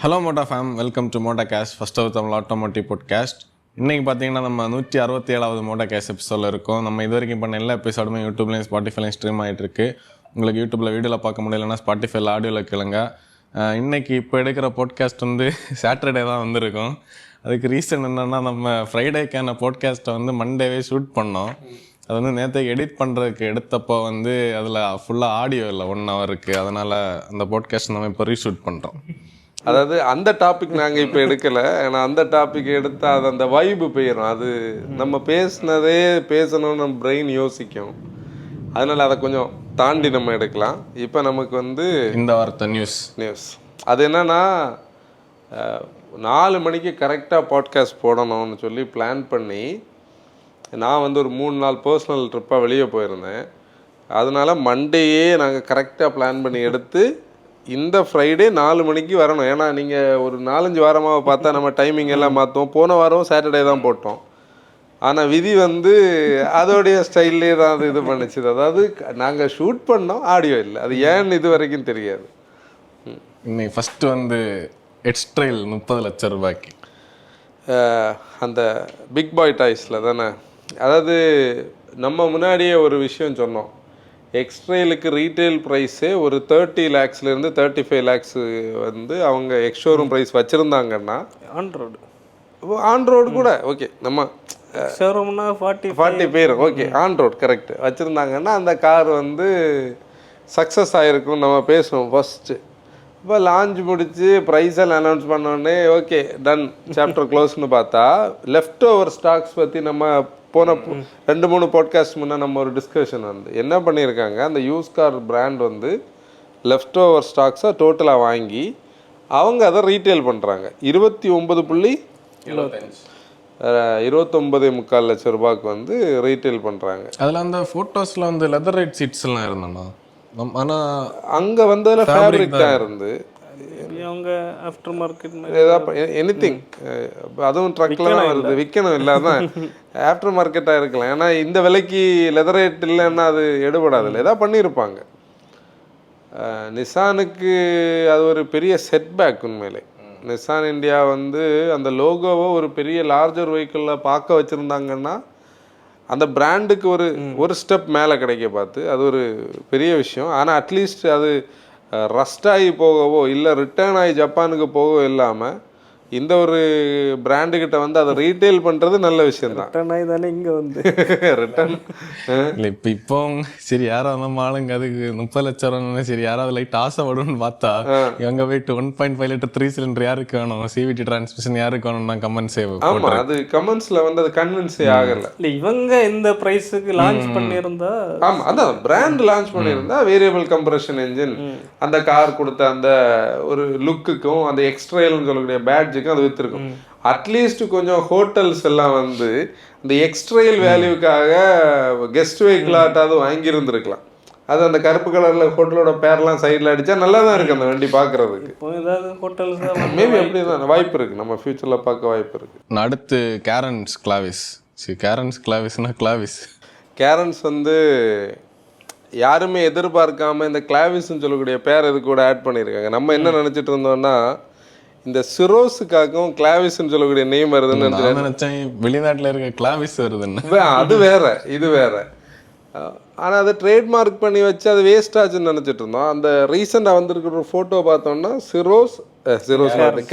Hello Motta fam, welcome to Motta cast, first of Tamil automotive podcast. இன்றைக்கி பார்த்தீங்கன்னா நம்ம 167வது மோட்டா கேஸ்ட் எபிசோடில் இருக்கோம். நம்ம இது வரைக்கும் பண்ண எல்லா எபிசோடுமே யூடியூப்லேயும் ஸ்பாட்டிஃபைலையும் ஸ்ட்ரீம் ஆகிட்டு இருக்கு. உங்களுக்கு யூடியூப்பில் வீடியோவில் பார்க்க முடியலன்னா ஸ்பாட்டிஃபைல ஆடியோவில் கேளுங்க. இன்றைக்கி இப்போ எடுக்கிற பாட்காஸ்ட் வந்து சாட்டர்டே தான் வந்திருக்கும். அதுக்கு ரீசன் என்னென்னா, நம்ம ஃப்ரைடேக்கான பாட்காஸ்ட்டை வந்து மண்டேவே ஷூட் பண்ணோம். அது வந்து நேற்றுக்கு எடிட் பண்ணுறதுக்கு எடுத்தப்போ வந்து அதில் ஃபுல்லாக ஆடியோ இல்லை 1 ஹவருக்கு. அதனால் அந்த பாட்காஸ்ட் நம்ம இப்போ ரீஷூட் பண்ணுறோம். அதாவது அந்த டாபிக் நாங்கள் இப்போ எடுக்கலை, ஏன்னா அந்த டாபிக் எடுத்தால் அது அந்த வைப்பு போயிடும். அது நம்ம பேசினதே பேசணும்னு நம்ம பிரெயின் யோசிக்கும். அதனால் அதை கொஞ்சம் தாண்டி நம்ம எடுக்கலாம். இப்போ நமக்கு வந்து இந்த வாரத்தை நியூஸ் அது என்னன்னா, 4 மணிக்கு கரெக்டாக பாட்காஸ்ட் போடணும்னு சொல்லி பிளான் பண்ணி நான் வந்து ஒரு 3 நாள் பர்சனல் ட்ரிப்பாக வெளியே போயிருந்தேன். அதனால மண்டேயே நாங்கள் கரெக்டாக பிளான் பண்ணி எடுத்து இந்த ஃப்ரைடே 4 மணிக்கு வரணும். ஏன்னா நீங்கள் ஒரு 4-5 வாரமாக பார்த்தா நம்ம டைமிங் எல்லாம் மாற்றுவோம். போன வாரம் சாட்டர்டே தான் போட்டோம். ஆனால் விதி வந்து அதோடைய ஸ்டைல்லே தான் அது இது பண்ணிச்சு. அதாவது நாங்கள் ஷூட் பண்ணோம், ஆடியோ இல்லை. அது ஏன்னு இது வரைக்கும் தெரியாது. இன்னைக்கு ஃபஸ்ட்டு வந்து எக்ஸ்ட்ரைல் 30 லட்சம் ரூபாய்க்கு அந்த பிக் பாய் டாய்ஸில் தானே. அதாவது நம்ம முன்னாடியே ஒரு விஷயம் சொன்னோம். எக்ஸ்ட்ரெயிலுக்கு ரீட்டைல் ப்ரைஸே ஒரு 30 lakhsலேருந்து 35 lakhs வந்து அவங்க எக்ஸ்ஷோரூம் ப்ரைஸ் வச்சுருந்தாங்கன்னா, ஆன் ரோடு கூட ஓகே, நம்ம ஷோரூம்னா 40 பேர் ஓகே, ஆன் ரோடு கரெக்ட் வச்சுருந்தாங்கன்னா அந்த கார் வந்து சக்ஸஸ் ஆகிருக்கும் நம்ம பேசுவோம் ஃபஸ்ட்டு. இப்போ லான்ச் முடித்து ப்ரைஸ் எல்லாம் அனௌன்ஸ் பண்ணோடனே ஓகே டன், சாப்டர் க்ளோஸ்னு பார்த்தா லெஃப்ட் ஓவர் ஸ்டாக்ஸ் பற்றி நம்ம போன 2-3 பாட்காஸ்ட் முன்னே நம்ம ஒரு டிஸ்கஷன் வந்து என்ன பண்ணியிருக்காங்க, அந்த யூஸ் கார் பிராண்ட் வந்து லெஃப்ட் ஓவர் ஸ்டாக்ஸை டோட்டலாக வாங்கி அவங்க அதை ரீட்டைல் பண்ணுறாங்க 29.75 லட்சம் ரூபாய்க்கு வந்து ரீட்டைல் பண்ணுறாங்க. அதில் அந்த ஃபோட்டோஸில் வந்து லெதர் ரைட் சீட்ஸ்லாம் இருந்தோண்ணா. ஆனால் அங்கே வந்து அதில் ஃபேப்ரிக் தான் இருந்து அவங்க ஆஃப்டர் மார்க்கெட் ஏதாவது எனிதிங், அதுவும் ட்ரக்கில் தான் வருது, விற்கணும் இல்லாதான் ஆஃப்டர் மார்க்கெட்டாக இருக்கலாம். ஏன்னா இந்த விலைக்கு லெதர் ரேட் இல்லைன்னா அது எடுபடாதில்ல, ஏதாவது பண்ணியிருப்பாங்க. நிசானுக்கு அது ஒரு பெரிய செட்பேக் உண்மையிலே. நிசான் இந்தியா வந்து அந்த லோகோவை ஒரு பெரிய லார்ஜர் வெஹிக்கிளில் பார்க்க வச்சுருந்தாங்கன்னா அந்த பிராண்டுக்கு ஒரு ஸ்டெப் மேலே கிடைக்க பார்த்து அது ஒரு பெரிய விஷயம். ஆனால் அட்லீஸ்ட் அது ரஸ்ட் ஆகி போகவோ இல்லை ரிட்டர்ன் ஆகி ஜப்பானுக்கு போகவோ இல்லாமல் இந்த ஒரு பிராண்டுக்கிட்ட வந்து அதை ரீட்டைல் பண்ணுறது நல்ல விஷயம் தான். ரிட்டர்ன் ஆகி தானே இங்கே வந்து ரிட்டர்ன் இல்லை. இப்போ சரி யாராவது நம்ம ஆளுங்க அதுக்கு 30 லட்சம் ரூபா, சரி யாராவது லைட் ஆசைப்படும்னு பார்த்தா இவங்க போயிட்டு 1.5 லிட்டர் 3 சிலிண்டர் யாருக்கு வேணும், சிவிடி டிரான்ஸ்மிஷன் யாருக்கு வேணும்னா கமெண்ட் சேவ். ஆமாம், அது கமெண்ட்ஸில் வந்து அது கன்வின்ஸே ஆகலை. இல்லை இவங்க இந்த ப்ரைஸுக்கு லான்ச் பண்ணியிருந்தா, ஆமாம் அதான் பிராண்ட் லான்ச் பண்ணியிருந்தா வேரியபிள் கம்ப்ரஷன் என்ஜின் அந்த கார் கொடுத்த அந்த ஒரு லுக்குக்கும் அந்த எக்ஸ்ட்ரைல்னு சொல்லக்கூடிய பேட்ஜுக்கும் அது விற்றுருக்கும். அட்லீஸ்ட் கொஞ்சம் ஹோட்டல்ஸ் எல்லாம் வந்து இந்த எக்ஸ்ட்ரைல் வேல்யூக்காக கெஸ்ட் வெஹிக்கிளாட்டாவது வாங்கியிருந்துருக்கலாம். அது அந்த கருப்பு கலரில் ஹோட்டலோட பேர்லாம் சைடில் அடித்தா நல்லா தான் இருக்குது அந்த வண்டி பார்க்குறதுக்கு. ஏதாவது ஹோட்டல்ஸ் மேபி அப்படி தான் வாய்ப்பு இருக்குது, நம்ம ஃப்யூச்சரில் பார்க்க வாய்ப்பு இருக்குது. அடுத்து கேரன்ஸ் கிளாவிஸ். சரி, கேரன்ஸ் கிளாவிஸ்னா கேரன்ஸ் வந்து யாருமே எதிர்பார்க்காம இந்த கிளாவிஸ்ன்னு சொல்லக்கூடிய பேர் இது கூட ஆட் பண்ணியிருக்காங்க. நம்ம என்ன நினச்சிட்டு இருந்தோம்னா, இந்த சிரோஸுக்காகவும் கிளாவிஸ்ன்னு சொல்லக்கூடிய நேம் வருதுன்னு நினைச்சேன். வெளிநாட்டில் இருக்க கிளாவிஸ் வருதுன்னு. அது வேற, இது வேற. ஆனால் அதை ட்ரேட்மார்க் பண்ணி வச்சு அது வேஸ்ட் ஆச்சுன்னு நினச்சிட்டு இருந்தோம். அந்த ரீசெண்டாக வந்திருக்கிற ஒரு ஃபோட்டோ பார்த்தோம்னா சிரோஸ்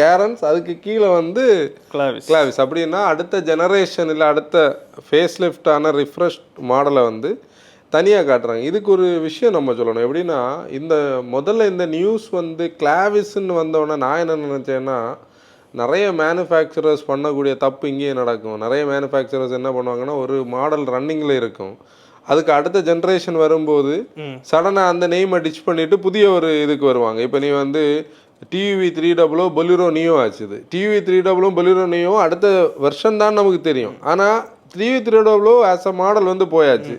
கேரன்ஸ், அதுக்கு கீழே வந்து கிளாவிஸ். அப்படின்னா அடுத்த ஜெனரேஷன் இல்லை அடுத்த ஃபேஸ் லிஃப்டான ரிஃப்ரெஷ் மாடலை வந்து தனியாக காட்டுறாங்க. இதுக்கு ஒரு விஷயம் நம்ம சொல்லணும். எப்படின்னா, முதல்ல இந்த நியூஸ் வந்து கிளாவிஸ்ன்னு வந்தோடனே நான் என்ன நினச்சேன்னா, நிறைய மேனுஃபேக்சரர்ஸ் பண்ணக்கூடிய தப்பு இங்கேயே நடக்கும். நிறைய மேனுஃபேக்சரர்ஸ் என்ன பண்ணுவாங்கன்னா, ஒரு மாடல் ரன்னிங்கில் இருக்கும், அதுக்கு அடுத்த ஜென்ரேஷன் வரும்போது சடனாக அந்த நெய்மை டிச் பண்ணிவிட்டு புதிய ஒரு இதுக்கு வருவாங்க. இப்போ நீ வந்து டிவி 300 பொலிரோ நியோ ஆச்சுது. டிவி 300 பொலிரோ நியோ அடுத்த வருஷன் தான் நமக்கு தெரியும். ஆனால் டிவி 300 ஆஸ் அ மாடல் வந்து போயாச்சு,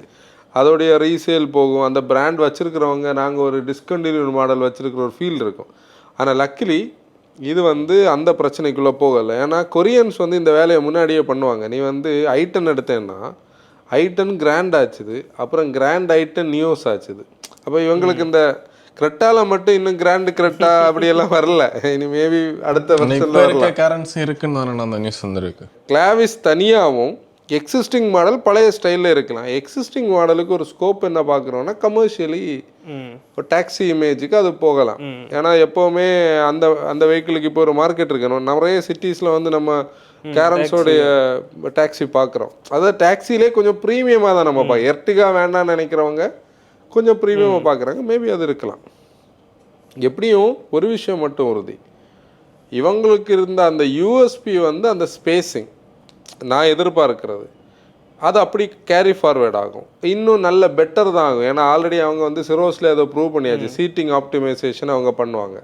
அதோடைய ரீசேல் போகும். அந்த பிராண்ட் வச்சுருக்கிறவங்க நாங்கள் ஒரு டிஸ்கண்டினியூ மாடல் வச்சுருக்கிற ஒரு ஃபீல் இருக்கும். ஆனால் லக்கிலி இது வந்து அந்த பிரச்சனைக்குள்ளே போகலை. ஏன்னா கொரியன்ஸ் வந்து இந்த வேலையை முன்னாடியே பண்ணுவாங்க. நீ வந்து i10 எடுத்தேன்னா i10 கிராண்ட் ஆச்சுது, அப்புறம் கிராண்ட் i10 நியோஸ் ஆச்சுது. அப்போ இவங்களுக்கு இந்த கிரெட்டால மட்டும் இன்னும் கிராண்ட் கிரெட்டா அப்படியெல்லாம் வரல. இனி மேபி அடுத்த இப்போ வருஷம்ல இருக்க கரன்சி இருக்குன்னு தானே அந்த நியூஸ் வந்துருக்கு. கிளாவிஸ் தனியாகவும் எக்ஸிஸ்டிங் மாடல் பழைய ஸ்டைலில் இருக்கலாம். எக்ஸிஸ்டிங் மாடலுக்கு ஒரு ஸ்கோப் என்ன பார்க்குறோன்னா கமர்ஷியலி ஒரு டாக்ஸி இமேஜுக்கு அது போகலாம். ஏன்னா எப்போவுமே அந்த அந்த வெஹிக்கிளுக்கு இப்போ ஒரு மார்க்கெட் இருக்கணும். நிறைய சிட்டிஸில் வந்து நம்ம கேரன்ஸோடைய டாக்ஸி பார்க்குறோம். அதாவது டாக்ஸிலே கொஞ்சம் ப்ரீமியமாக தான் நம்ம பார்க்க. எர்டிகா வேண்டாம்னு நினைக்கிறவங்க கொஞ்சம் ப்ரீமியமாக பார்க்குறாங்க. மேபி அது இருக்கலாம். எப்படியும் ஒரு விஷயம் மட்டும் உறுதி, இவங்களுக்கு இருந்த அந்த யூஎஸ்பி வந்து அந்த ஸ்பேஸிங் நான் எதிர்பார்க்கிறது அது அப்படி கேரி ஃபார்வேர்ட் ஆகும். இன்னும் நல்ல பெட்டர் தான் ஆகும். ஏன்னா ஆல்ரெடி அவங்க வந்து சிரோஸில் அதை ப்ரூவ் பண்ணியாச்சு. சீட்டிங் ஆப்டிமைசேஷன் அவங்க பண்ணுவாங்க.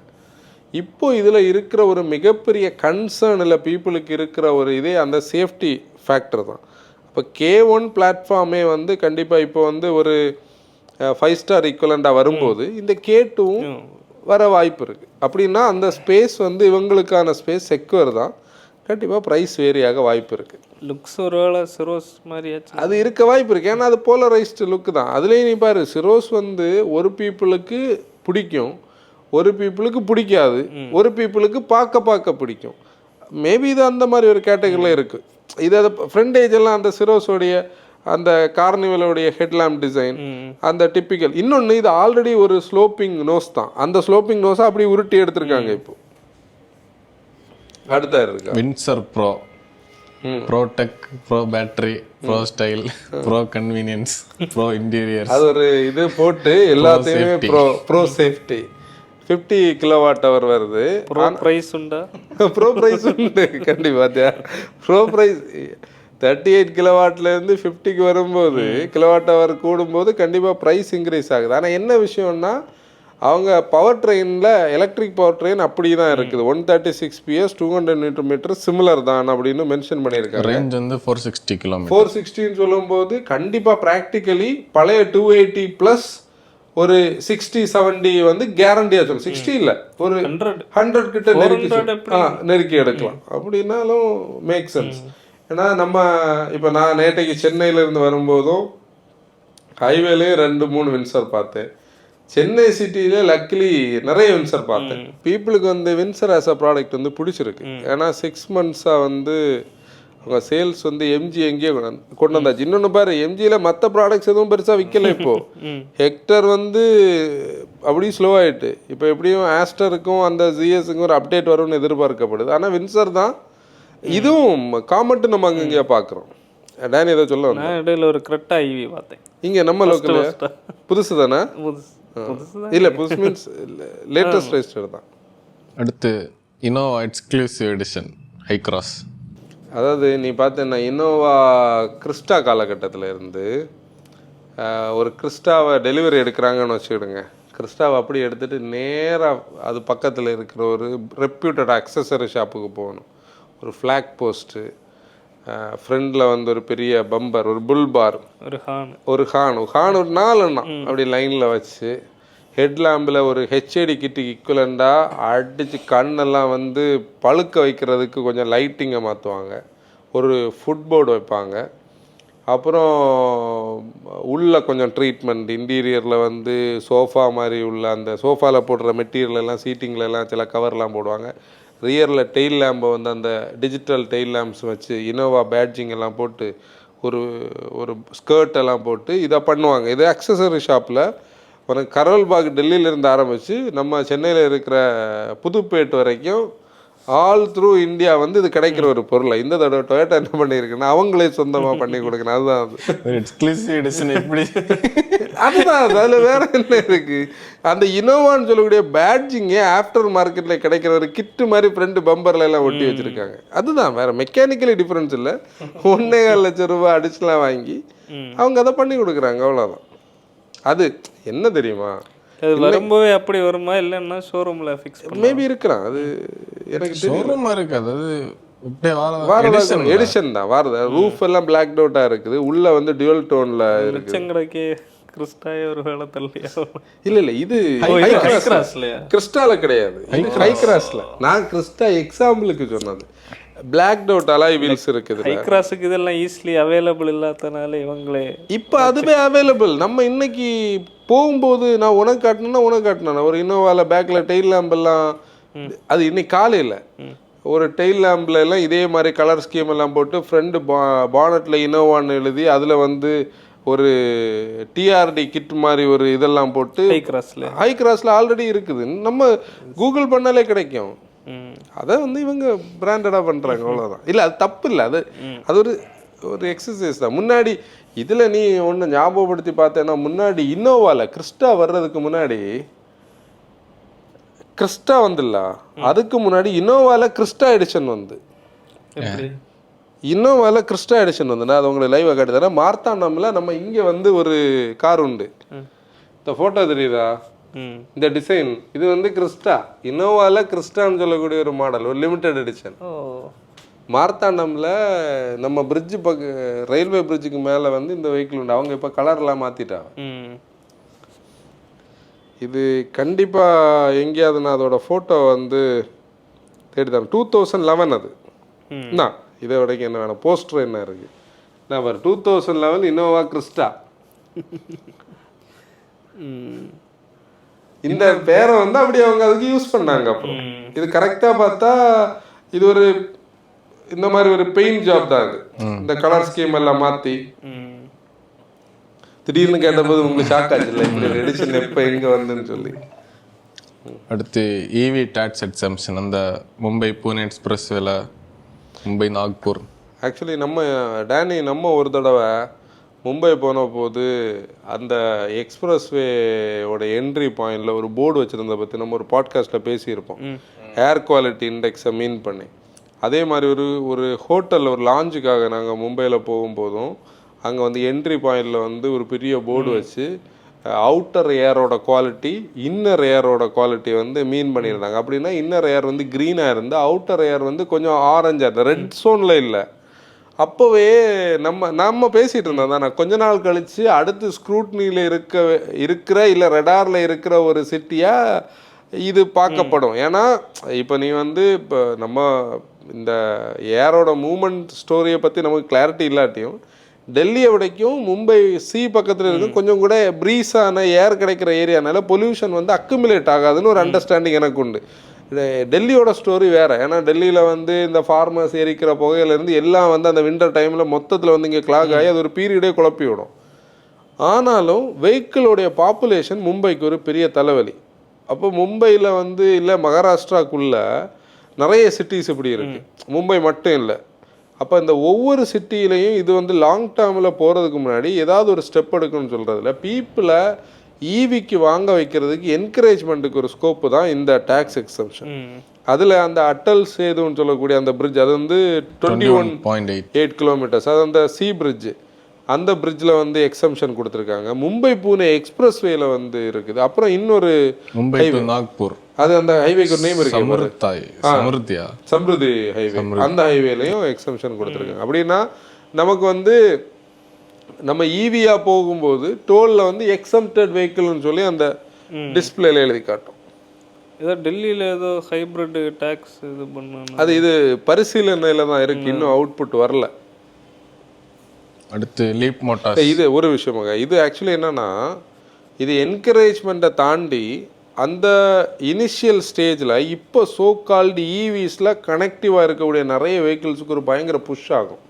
இப்போ இதில் இருக்கிற ஒரு மிகப்பெரிய கன்சர்ன் இல்லை பீப்புளுக்கு இருக்கிற ஒரு இதே அந்த சேஃப்டி ஃபேக்டர் தான். இப்போ K1 பிளாட்ஃபார்மே வந்து கண்டிப்பாக இப்போ வந்து ஒரு 5 ஸ்டார் ஈக்குவலண்டாக வரும்போது இந்த K2வும் வர வாய்ப்பு இருக்குது. அப்படின்னா அந்த ஸ்பேஸ் வந்து இவங்களுக்கான ஸ்பேஸ் செக்யூர் தான். கண்டிப்பாக ப்ரைஸ் வேரியாக வாய்ப்பு இருக்குது. லுக்ஸ் ஒருவேளை சிரோஸ் மாதிரியாச்சு அது இருக்க வாய்ப்பு இருக்குது. ஏன்னா அது போலரைஸ்டு லுக்கு தான். அதுலேயும் நீ பாரு, சிரோஸ் வந்து ஒரு பீப்புளுக்கு பிடிக்கும், ஒரு பீப்புளுக்கு பிடிக்காது, ஒரு பீப்புளுக்கு பார்க்க பிடிக்கும். மேபி இது அந்த மாதிரி ஒரு கேட்டகரியில் இருக்குது. இது அதை ஃப்ரண்ட் ஏஜெல்லாம் அந்த சிரோஸோடைய அந்த கார்னிவலோடைய ஹெட்லாம்ப் டிசைன் அந்த டிப்பிக்கல். இன்னொன்று இது ஆல்ரெடி ஒரு ஸ்லோப்பிங் நோஸ் தான். அந்த ஸ்லோப்பிங் நோஸை அப்படி உருட்டி எடுத்திருக்காங்க. இப்போ அடுத்த இருக்கு Windsor bro, bro tech, bro battery, bro style, bro convenience, bro interior, அது ஒரு இது போட்டு எல்லாத்தையுமே ப்ரோ சேஃப்டி 50 kWh வருது. ப்ரோ ப்ரைஸ் உண்டா? ப்ரோ ப்ரைஸ் உண்டு கண்டிப்பாக. ப்ரோ ப்ரைஸ் 38 kW-லேருந்து 50க்கு வரும்போது kWh கூடும்போது கண்டிப்பாக ப்ரைஸ் இன்க்ரீஸ் ஆகுது. ஆனால் என்ன விஷயம்னா அவங்க பவர் ட்ரெயினில் எலக்ட்ரிக் பவர் ட்ரெயின் அப்படி தான் இருக்குது. 136 PS 200 Nm சிமிலர் தான் அப்படின்னு மென்ஷன் பண்ணியிருக்காங்க. ரேஞ்ச் வந்து 460 km. 460 சொல்லும்போது கண்டிப்பாக ப்ராக்டிக்கலி பழைய 280 ப்ளஸ் ஒரு 60-70 வந்து கேரண்டியாக சொல்லும். 60 இல்லை, ஒரு 100 கிட்ட நெருக்கி எடுக்கலாம். அப்படின்னாலும் மேக் சென்ஸ். ஏன்னா நம்ம இப்போ நான் நேற்றைக்கு சென்னையிலேருந்து வரும்போதும் ஹைவேலே 2-3 வின்சர் பார்த்தேன். சென்னை சிட்டியில லக்கிலி நிறைய வின்சர் பார்த்தேன். பீப்புளுக்கு வந்து வின்சர் ஆஸ் அ ப்ராடக்ட் வந்து பிடிச்சிருக்கு. ஏன்னா 6 மந்த்ஸாக வந்து அவங்க சேல்ஸ் வந்து எம்ஜி எங்கேயோ கொண்டு வந்தாச்சு. இன்னொன்று பாரு, எம்ஜியில் மற்ற ப்ராடக்ட்ஸ் எதுவும் பெருசாக விற்கல. இப்போது ஹெக்டர் வந்து அப்படி ஸ்லோ ஆகிட்டு. இப்போ எப்படியும் ஆஸ்டருக்கும் அந்த ஜிஎஸ்க்கும் ஒரு அப்டேட் வரும்னு எதிர்பார்க்கப்படுது. ஆனால் வின்சர் தான் இதுவும் காமெண்ட்டு நம்ம அங்கங்கேயே பார்க்குறோம். டேனி ஏதோ சொல்ல வந்தேன். நான் இடையில ஒரு கிரெட்டா ஐவி பார்த்தேன். இங்கே நம்ம லோக்கல் புதுசு தானே? இல்லை புதுசு மீன்ஸ் லேட்டஸ்ட் ரெஜிஸ்டர் தான். அடுத்து Innova exclusive edition high cross. அதாவது நீ பார்த்தேன்னா இனோவா கிறிஸ்டா காலகட்டத்தில் இருந்து ஒரு கிறிஸ்டாவை டெலிவரி எடுக்கிறாங்கன்னு வச்சுக்கிடுங்க. கிறிஸ்டாவை அப்படி எடுத்துகிட்டு நேராக அது பக்கத்தில் இருக்கிற ஒரு ரெப்யூட்டட் அக்சசரி ஷாப்புக்கு போகணும். ஒரு ஃப்ளாக் போஸ்ட்டு, ஃப்ரண்டில் வந்து ஒரு பெரிய பம்பர், ஒரு புல் பார், ஒரு ஹான் ஒரு 4 எண்ணம் அப்படி லைனில் வச்சு, ஹெட்லாம்பில் ஒரு ஹெச்ஏடி கிட்டுக்கு ஈக்குவலண்டாக அடித்து கண்ணெல்லாம் வந்து பழுக்க வைக்கிறதுக்கு கொஞ்சம் லைட்டிங்கை மாற்றுவாங்க. ஒரு ஃபுட்போர்டு வைப்பாங்க. அப்புறம் உள்ள கொஞ்சம் ட்ரீட்மெண்ட், இன்டீரியரில் வந்து சோஃபா மாதிரி உள்ள அந்த சோஃபாவில் போடுற மெட்டீரியலெல்லாம் சீட்டிங்லலாம் சில கவர்லாம் போடுவாங்க. ரியரில் டெயில் லேம்பை வந்து அந்த டிஜிட்டல் டெயில் லேம்ப்ஸ் வச்சு இனோவா பேட்ஜிங் எல்லாம் போட்டு ஒரு ஒரு ஸ்கர்ட் எல்லாம் போட்டு இதை பண்ணுவாங்க. இது அக்சசரி ஷாப்பில் உனக்கு கரோல்பாக் டெல்லியிலேருந்து ஆரம்பித்து நம்ம சென்னையில் இருக்கிற புதுப்பேட் வரைக்கும் ஆல் த்ரூ இந்தியா வந்து இது கிடைக்கிற ஒரு பொருளை இந்த தடவை டொயோட்டா என்ன பண்ணியிருக்குன்னா அவங்களே சொந்தமாக பண்ணி கொடுக்கணும். அதுதான் அது எக்ஸ்க்ளூசிவ் எடிஷன். எப்படி அதுதான் அது. அதில் வேற என்ன இருக்குது? அந்த இனோவான்னு சொல்லக்கூடிய பேட்ஜிங்கே ஆஃப்டர் மார்க்கெட்டில் கிடைக்கிற ஒரு கிட்டு மாதிரி ஃப்ரெண்டு பம்பரில் எல்லாம் ஒட்டி வச்சுருக்காங்க. அதுதான், வேறு மெக்கானிக்கலி டிஃப்ரென்ஸ் இல்லை. 1.25 லட்சம் ரூபாய் அடிச்சுலாம் வாங்கி அவங்க அதை பண்ணி கொடுக்குறாங்க. அவ்வளோதான். அது என்ன தெரியுமா, வரும்போது அப்படி வருமா இல்லைன்னா ஷோரூமில் ஃபிக்ஸ் மேபி இருக்கலாம். அது எனக்கு ஷோரூமாக இருக்குது. அது எடிஷன் தான் வாரது. ரூஃப் எல்லாம் பிளாக் டவுட்டாக இருக்குது. உள்ளே வந்து டியூவல் டோனில் இருக்குது. கிறிஸ்டாயே ஒரு வேலை தள்ளியா? இல்லை இது கிறிஸ்டால கிடையாது, ஹை கிராஸ்ல. நான் கிறிஸ்டா எக்ஸாம்பிளுக்கு சொன்னது. பிளாக் அவுட் அலாய் வீல்ஸ் இருக்குது. ஹை கிராஸுக்கு இதெல்லாம் ஈஸிலி அவைலபிள் இல்லாதனால இவங்களே இப்போ அதுவே அவைலபிள். நம்ம இன்னைக்கு போகும்போது நான் உனக்கு காட்டினேன்னா ஒரு இன்னோவாவில் பேக்கில் டெயில் லேம்பெல்லாம், அது இன்னைக்கு காலையில் ஒரு டெயில் லேம்பில் எல்லாம் இதே மாதிரி கலர் ஸ்கீம் எல்லாம் போட்டு ஃப்ரெண்டு பானட்டில் இன்னோவான்னு எழுதி அதில் வந்து ஒரு டிஆர்டி கிட் மாதிரி ஒரு இதெல்லாம் போட்டு ஹை கிராஸில் ஆல்ரெடி இருக்குது. நம்ம கூகுள் பண்ணாலே கிடைக்கும். அதை வந்து இவங்க பிராண்டடாக பண்ணுறாங்க, அவ்வளோதான். இல்லை அது தப்பு இல்லை, அது ஒரு எக்ஸசைஸ் தான். முன்னாடி இதில் நீ ஒன்று ஞாபகப்படுத்தி பார்த்தேன்னா, முன்னாடி இன்னோவாவில் கிறிஸ்டா வர்றதுக்கு முன்னாடி கிறிஸ்டா வந்துடல, அதுக்கு முன்னாடி இன்னோவாவில் கிறிஸ்டா எடிஷன் வந்து இன்னோவாவில் கிறிஸ்டா எடிஷன் வந்து நான் அது உங்களுக்கு லைவாக காட்டி தரேன். மார்த்தாண்டமில் நம்ம இங்கே வந்து ஒரு கார் உண்டு, இந்த ஃபோட்டோ தெரியுதா, இந்த டிசைன் இது வந்து கிறிஸ்டா, இன்னோவாவில் கிறிஸ்டான்னு சொல்லக்கூடிய ஒரு மாடல், ஒரு லிமிடெட் எடிஷன். மார்த்தாண்டமில் நம்ம பிரிட்ஜு ரயில்வே பிரிட்ஜுக்கு மேலே வந்து இந்த வெஹிக்கிள் உண்டு. அவங்க இப்போ கலர்லாம் மாற்றிட்டாங்க. இது கண்டிப்பாக எங்கேயாவது நான் அதோட ஃபோட்டோ வந்து தேடித்தரேன். 2011 அது என்ன, இதை வரைக்கும் என்ன வேணும், போஸ்டர் என்ன இருக்குது நான் பாரு, 2011 இன்னோவா கிறிஸ்டா. இந்த பேரை வந்து அப்படி அவங்க அதுக்கு யூஸ் பண்ணாங்க. அப்புறம் இது கரெக்டாக பார்த்தா இது ஒரு இந்த மாதிரி ஒரு பெயிண்ட் ஜாப் தான் இது. இந்த கலர் ஸ்கீம் எல்லாம் மாற்றி திடீர்னு கேட்டபோது உங்களுக்கு ஷாக் ஆச்சு இல்லை, இப்படி ஒரு எடிஷன் எப்போ எங்கே வந்துன்னு சொல்லி. அடுத்து இவி டாக்ஸ் எக்ஸம்ஷன், அந்த மும்பை பூனே எக்ஸ்பிரஸ் வேலை, மும்பை நாக்பூர். ஆக்சுவலி நம்ம ஒரு தடவை மும்பை போன போது அந்த எக்ஸ்பிரஸ்வேயோட என்ட்ரி பாயிண்டில் ஒரு போர்டு வச்சுருந்த பற்றி நம்ம ஒரு பாட்காஸ்ட்டில் பேசியிருப்போம், ஏர் குவாலிட்டி இண்டெக்ஸை மீன் பண்ணி. அதே மாதிரி ஒரு ஹோட்டலில் ஒரு லாஞ்சுக்காக நாங்கள் மும்பையில் போகும்போதும் அங்கே வந்து என்ட்ரி பாயிண்டில் வந்து ஒரு பெரிய போர்டு வச்சு அவுட்டர் ஏரோட குவாலிட்டி இன்னர் ஏரோட குவாலிட்டி வந்து மீன் பண்ணியிருந்தாங்க. அப்படின்னா இன்னர் ஏர் வந்து க்ரீனாக இருந்து அவுட்டர் ஏர் வந்து கொஞ்சம் ஆரஞ்சாக இருந்தது, ரெட் ஸோனில் இல்லை. அப்போவே நம்ம பேசிகிட்டு இருந்தோம் தான். கொஞ்ச நாள் கழித்து அடுத்து ஸ்க்ரூட்னியில் இருக்கிற இல்லை ரெடாரில் இருக்கிற ஒரு சிட்டியாக இது பார்க்கப்படும். ஏன்னா இப்போ நீ வந்து இப்போ நம்ம இந்த ஏரோட மூமெண்ட் ஸ்டோரியை பற்றி நமக்கு கிளாரிட்டி இல்லாட்டியும் டெல்லியை விடைக்கும் மும்பை பக்கத்தில் இருக்கும் கொஞ்சம் கூட ப்ரீஸான ஏர் கிடைக்கிற ஏரியானால பொல்யூஷன் வந்து அக்குமுலேட் ஆகாதுன்னு ஒரு அண்டர்ஸ்டாண்டிங் எனக்கு உண்டு. டெல்லியோட ஸ்டோரி வேறு. ஏன்னா டெல்லியில் வந்து இந்த ஃபார்மர்ஸ் எரிக்கிற புகையிலேருந்து எல்லாம் வந்து அந்த வின்டர் டைமில் மொத்தத்தில் வந்து இங்கே கிளாக் ஆகி அது ஒரு பீரியடே குழப்பி விடும். ஆனாலும் வெஹிக்கிளோடைய பாப்புலேஷன் மும்பைக்கு ஒரு பெரிய தலைவலி. அப்போ மும்பையில் வந்து இல்லை மகாராஷ்டிராக்குள்ளே நிறைய சிட்டிஸ் இப்படி இருக்குது, மும்பை மட்டும் இல்லை. அப்போ இந்த ஒவ்வொரு சிட்டியிலையும் இது வந்து லாங் டேர்மில் போகிறதுக்கு முன்னாடி ஏதாவது ஒரு ஸ்டெப் எடுக்கணும்னு சொல்கிறதுல பீப்புளை ஈவிக்கு வாங்க வைக்கிறதுக்கு என்கரேஜ்மெண்ட்டுக்கு ஒரு ஸ்கோப்பு தான் இந்த டேக்ஸ் எக்ஸம்ஷன். அதில் அந்த அட்டல் சேதுன்னு சொல்லக்கூடிய அந்த பிரிட்ஜ், அது வந்து 21.8 கிலோமீட்டர்ஸ், அது அந்த பிரிட்ஜு, அந்த பிரிட்ஜில் வந்து எக்ஸம்ஷன் கொடுத்துருக்காங்க. மும்பை பூனே எக்ஸ்பிரஸ்வேல வந்து இருக்குது. அப்புறம் இன்னொரு மும்பை டு நாக்பூர், அது அந்த ஹைவேக்கு ஒரு நேம் இருக்கு, சம்ருதி ஹைவே, அந்த ஹைவேலையும் எக்ஸம்ஷன் கொடுத்துருக்காங்க. அப்படின்னா நமக்கு வந்து நம்ம ஈவியா போகும்போது டோலில் வந்து எக்ஸம்டட் வெஹிக்கிள்னு சொல்லி அந்த டிஸ்பிளேல எழுதி காட்டும். ஏதோ டெல்லியில் ஏதோ ஹைப்ரிட் டேக்ஸ் இது பண்ணணும், இது பரிசீலனையில் தான் இருக்குது, இன்னும் அவுட்புட் வரல. அடுத்து லீப் மோட்டார்ஸ், இது ஒரு விஷயமாக இது ஆக்சுவலி என்னன்னா, இது என்கரேஜ்மெண்ட்டை தாண்டி அந்த இனிஷியல் ஸ்டேஜில் இப்போ சோ கால்டு ஈவிஸில் கனெக்டிவாக இருக்கக்கூடிய நிறைய வெஹிக்கிள்ஸுக்கு ஒரு பயங்கர புஷ் ஆகும்.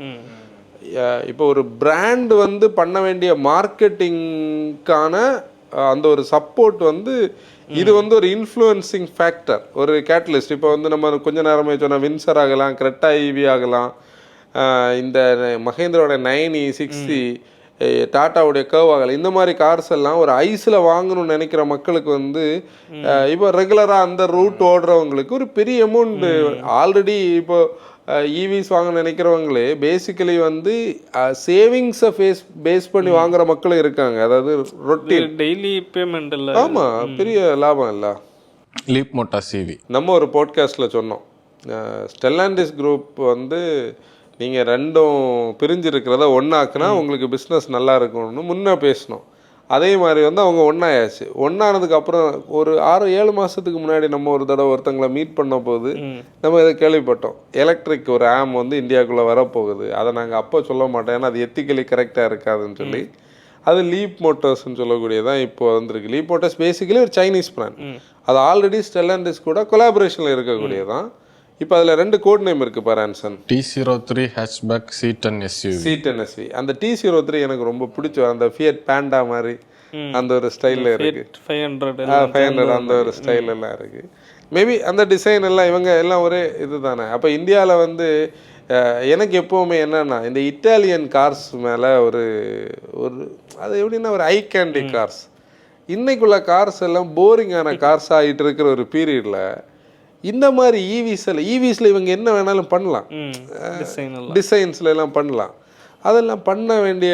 இப்போ ஒரு பிராண்ட் வந்து பண்ண வேண்டிய மார்க்கெட்டிங்கான அந்த ஒரு சப்போர்ட் வந்து இது வந்து ஒரு இன்ஃப்ளூயன்சிங் ஃபேக்டர், ஒரு கேட்டலிஸ்ட். இப்போ வந்து நம்ம கொஞ்ச நேரமே சொன்ன வின்சர் ஆகலாம், கிரெட்டா ஈவி ஆகலாம், இந்த மஹேந்திரோட 960, டாட்டாவுடைய கர்வ் ஆகலாம், இந்த மாதிரி கார்ஸ் எல்லாம் ஒரு ஐஸில் வாங்கணும்னு நினைக்கிற மக்களுக்கு வந்து இப்போ ரெகுலராக அந்த ரூட் ஓடுறவங்களுக்கு ஒரு பெரிய அமௌண்ட் ஆல்ரெடி இப்போ ஈவிஸ் வாங்க நினைக்கிறவங்களே பேசிக்கலி வந்து சேவிங்ஸை பேஸ் பண்ணி வாங்குற மக்களும் இருக்காங்க. அதாவது ரொட்டீன் டெய்லி பேமெண்ட் இல்லை. ஆமாம், பெரிய லாபம் இல்லை. லீப் மோட்டார்ஸ் ஈவி நம்ம ஒரு பாட்காஸ்ட்டில் சொன்னோம், ஸ்டெல்லாண்டிஸ் குரூப் வந்து நீங்கள் ரெண்டும் பிரிஞ்சிருக்கிறத ஒன்றாக்குனா உங்களுக்கு பிஸ்னஸ் நல்லா இருக்கும்னு முன்னே பேசினோம். அதே மாதிரி வந்து அவங்க ஒன்றாயாச்சு. ஒன்றானதுக்கப்புறம் ஒரு 6-7 மாதத்துக்கு முன்னாடி நம்ம ஒரு தடவை ஒருத்தங்களை மீட் பண்ண போது நம்ம இதை கேள்விப்பட்டோம். எலக்ட்ரிக் ஒரு ஆம் வந்து இந்தியாவுக்குள்ளே வரப்போகுது. அதை நாங்கள் அப்போ சொல்ல மாட்டோம், ஏன்னா அது எத்திக்கலி கரெக்டாக இருக்காதுன்னு சொல்லி. அது லீப் மோட்டர்ஸ்ன்னு சொல்லக்கூடியதான் இப்போ வந்திருக்கு. லீப் மோட்டர்ஸ் பேசிக்கலி ஒரு சைனீஸ் பிராண்ட். அது ஆல்ரெடி ஸ்டெல்லாண்டிஸ் கூட கொலாபரேஷனில் இருக்கக்கூடியதான். இப்போ அதில் 2 கோட் நேம் இருக்குது பாரு Anson. T03 hatchback C10 SUV. C10 SUV. அந்த T03 எனக்கு ரொம்ப பிடிச்ச அந்த ஃபியட் பேண்டா மாதிரி அந்த ஒரு ஸ்டைலில் இருக்குது. 500 அந்த ஒரு ஸ்டைல் எல்லாம் இருக்குது. மேபி அந்த டிசைன் எல்லாம் இவங்க எல்லாம் ஒரே இது தானே. அப்போ இந்தியாவில் வந்து எனக்கு எப்போவுமே என்னென்னா இந்த இட்டாலியன் கார்ஸ் மேலே ஒரு அது எப்படின்னா ஒரு ஐ கேண்டி கார்ஸ். இன்னைக்குள்ள கார்ஸ் எல்லாம் போரிங்கான கார்ஸ் ஆகிட்டு இருக்கிற ஒரு பீரியடில் இந்த மாதிரி ஈவிஸில் இவங்க என்ன வேணாலும் பண்ணலாம். டிசைன்ஸ்ல எல்லாம் பண்ணலாம். அதெல்லாம் பண்ண வேண்டிய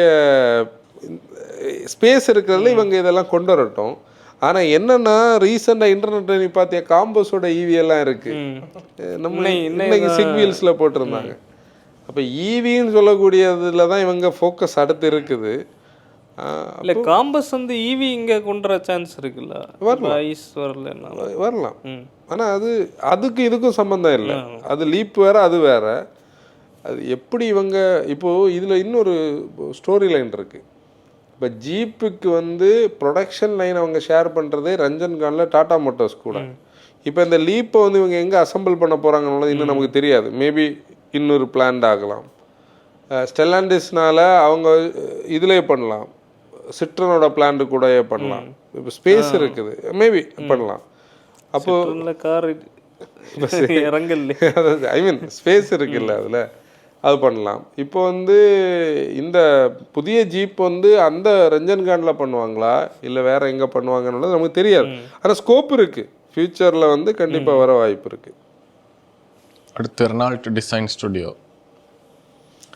ஸ்பேஸ் இருக்கிறதுல இவங்க இதெல்லாம் கொண்டு வரட்டும். ஆனால் என்னன்னா ரீசெண்டாக இன்டர்நெட்டில் நீ பார்த்தியா காம்போஸோட ஈவி எல்லாம் இருக்குது. நம்ம இன்னைக்கு சிக்வீல்ஸில் போட்டிருந்தாங்க. அப்போ ஈவின்னு சொல்லக்கூடியதுல தான் இவங்க ஃபோக்கஸ் அடுத்து இருக்குது. இல்லை காம்பஸ் வந்து ஈவி இங்கே கொண்டு வர சான்ஸ் இருக்குல்ல. வரலாம். ஆனால் அதுக்கு இதுக்கும் சம்மந்தம் இல்லை. அது லீப் வேறு, அது வேறு. அது எப்படி இவங்க இப்போது இதில் இன்னொரு ஸ்டோரி லைன் இருக்குது. இப்போ ஜீப்புக்கு வந்து ப்ரொடக்ஷன் லைன் அவங்க ஷேர் பண்ணுறதே ரஞ்சன்கானில் டாடா மோட்டார்ஸ் கூட. இப்போ இந்த லீப்பை வந்து இவங்க எங்கே அசம்பிள் பண்ண போகிறாங்கன்னு இன்னும் நமக்கு தெரியாது. மேபி இன்னொரு பிளான்ட் ஆகலாம். ஸ்டெல்லாண்டிஸ்னால அவங்க இதிலே பண்ணலாம், சிட்ரனோட பிளான்ட் கூட பண்ணலாம். இப்போ ஸ்பேஸ் இருக்குது, மேபி பண்ணலாம். அப்போது கார் ஐ மீன் ஸ்பேஸ் இருக்குல்ல, அதில் அது பண்ணலாம். இப்போ வந்து இந்த புதிய ஜீப் வந்து அந்த ரஞ்சன்கானில் பண்ணுவாங்களா இல்லை வேறு எங்கே பண்ணுவாங்கன்னு நமக்கு தெரியாது. ஆனால் ஸ்கோப் இருக்குது, ஃப்யூச்சரில் வந்து கண்டிப்பாக வர வாய்ப்பு இருக்குது. அடுத்து ரெனால்ட் டிசைன் ஸ்டுடியோ.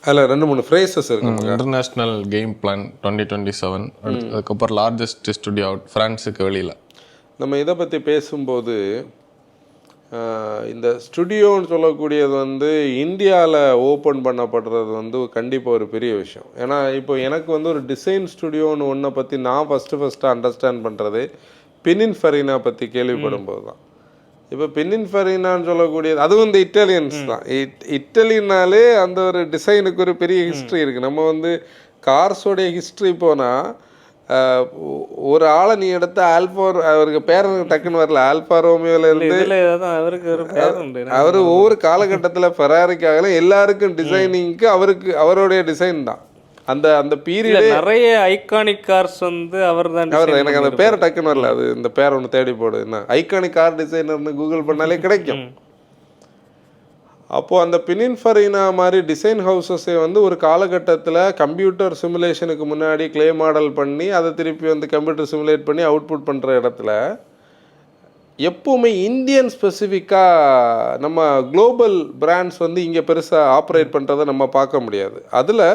அதில் 2-3 ஃப்ரேசஸ் இருக்குது. International game plan 2027. அதுக்கப்புறம் லார்ஜஸ்ட் ஸ்டுடியோ அவுட் ஃப்ரான்ஸுக்கு வெளியில். நம்ம இதை பற்றி பேசும்போது இந்த ஸ்டுடியோன்னு சொல்லக்கூடியது வந்து இந்தியாவில் ஓப்பன் பண்ணப்படுறது வந்து கண்டிப்பாக ஒரு பெரிய விஷயம். ஏன்னா இப்போ எனக்கு வந்து ஒரு டிசைன் ஸ்டுடியோன்னு ஒன்றை பற்றி நான் ஃபஸ்ட்டு அண்டர்ஸ்டாண்ட் பண்ணுறது பினின்ஃபரினா பற்றி கேள்விப்படும் போது தான். இப்போ பினின்ஃபரினான்னு சொல்லக்கூடியது அதுவும் இந்த இட்டாலியன்ஸ் தான். இட்டலினாலே அந்த ஒரு டிசைனுக்கு ஒரு பெரிய ஹிஸ்ட்ரி இருக்குது. நம்ம வந்து கார்ஸோடைய ஹிஸ்ட்ரி போனால் ஒரு ஆளை நீ எடுத்த அவருக்கு பேர் டக்குன்னு வரல, ஆல்ஃபா ரோமியோலேருந்து அவர் ஒவ்வொரு காலகட்டத்தில் ஃபெராரிக்காக எல்லாருக்கும் டிசைனிங்க்கு அவருடைய டிசைன் தான். அந்த பீரியட் நிறைய ஐகானிக் கார்ஸ் வந்து அவர் எனக்கு அந்த பேரை டக்குன்னு வரல. அது இந்த பேரை ஒன்று தேடி போடு, என்ன ஐகானிக் கார் டிசைனர்னு கூகுள் பண்ணாலே கிடைக்கும். அப்போது அந்த பினின்ஃபரினா மாதிரி டிசைன் ஹவுசஸை வந்து ஒரு காலகட்டத்தில் கம்ப்யூட்டர் சிமுலேஷனுக்கு முன்னாடி கிளே மாடல் பண்ணி அதை திருப்பி வந்து கம்ப்யூட்டர் சிமுலேட் பண்ணி அவுட்புட் பண்ணுற இடத்துல எப்போவுமே இந்தியன் ஸ்பெசிஃபிக்காக நம்ம குளோபல் பிராண்ட்ஸ் வந்து இங்கே பெருசாக ஆப்ரேட் பண்ணுறதை நம்ம பார்க்க முடியாது. அதில்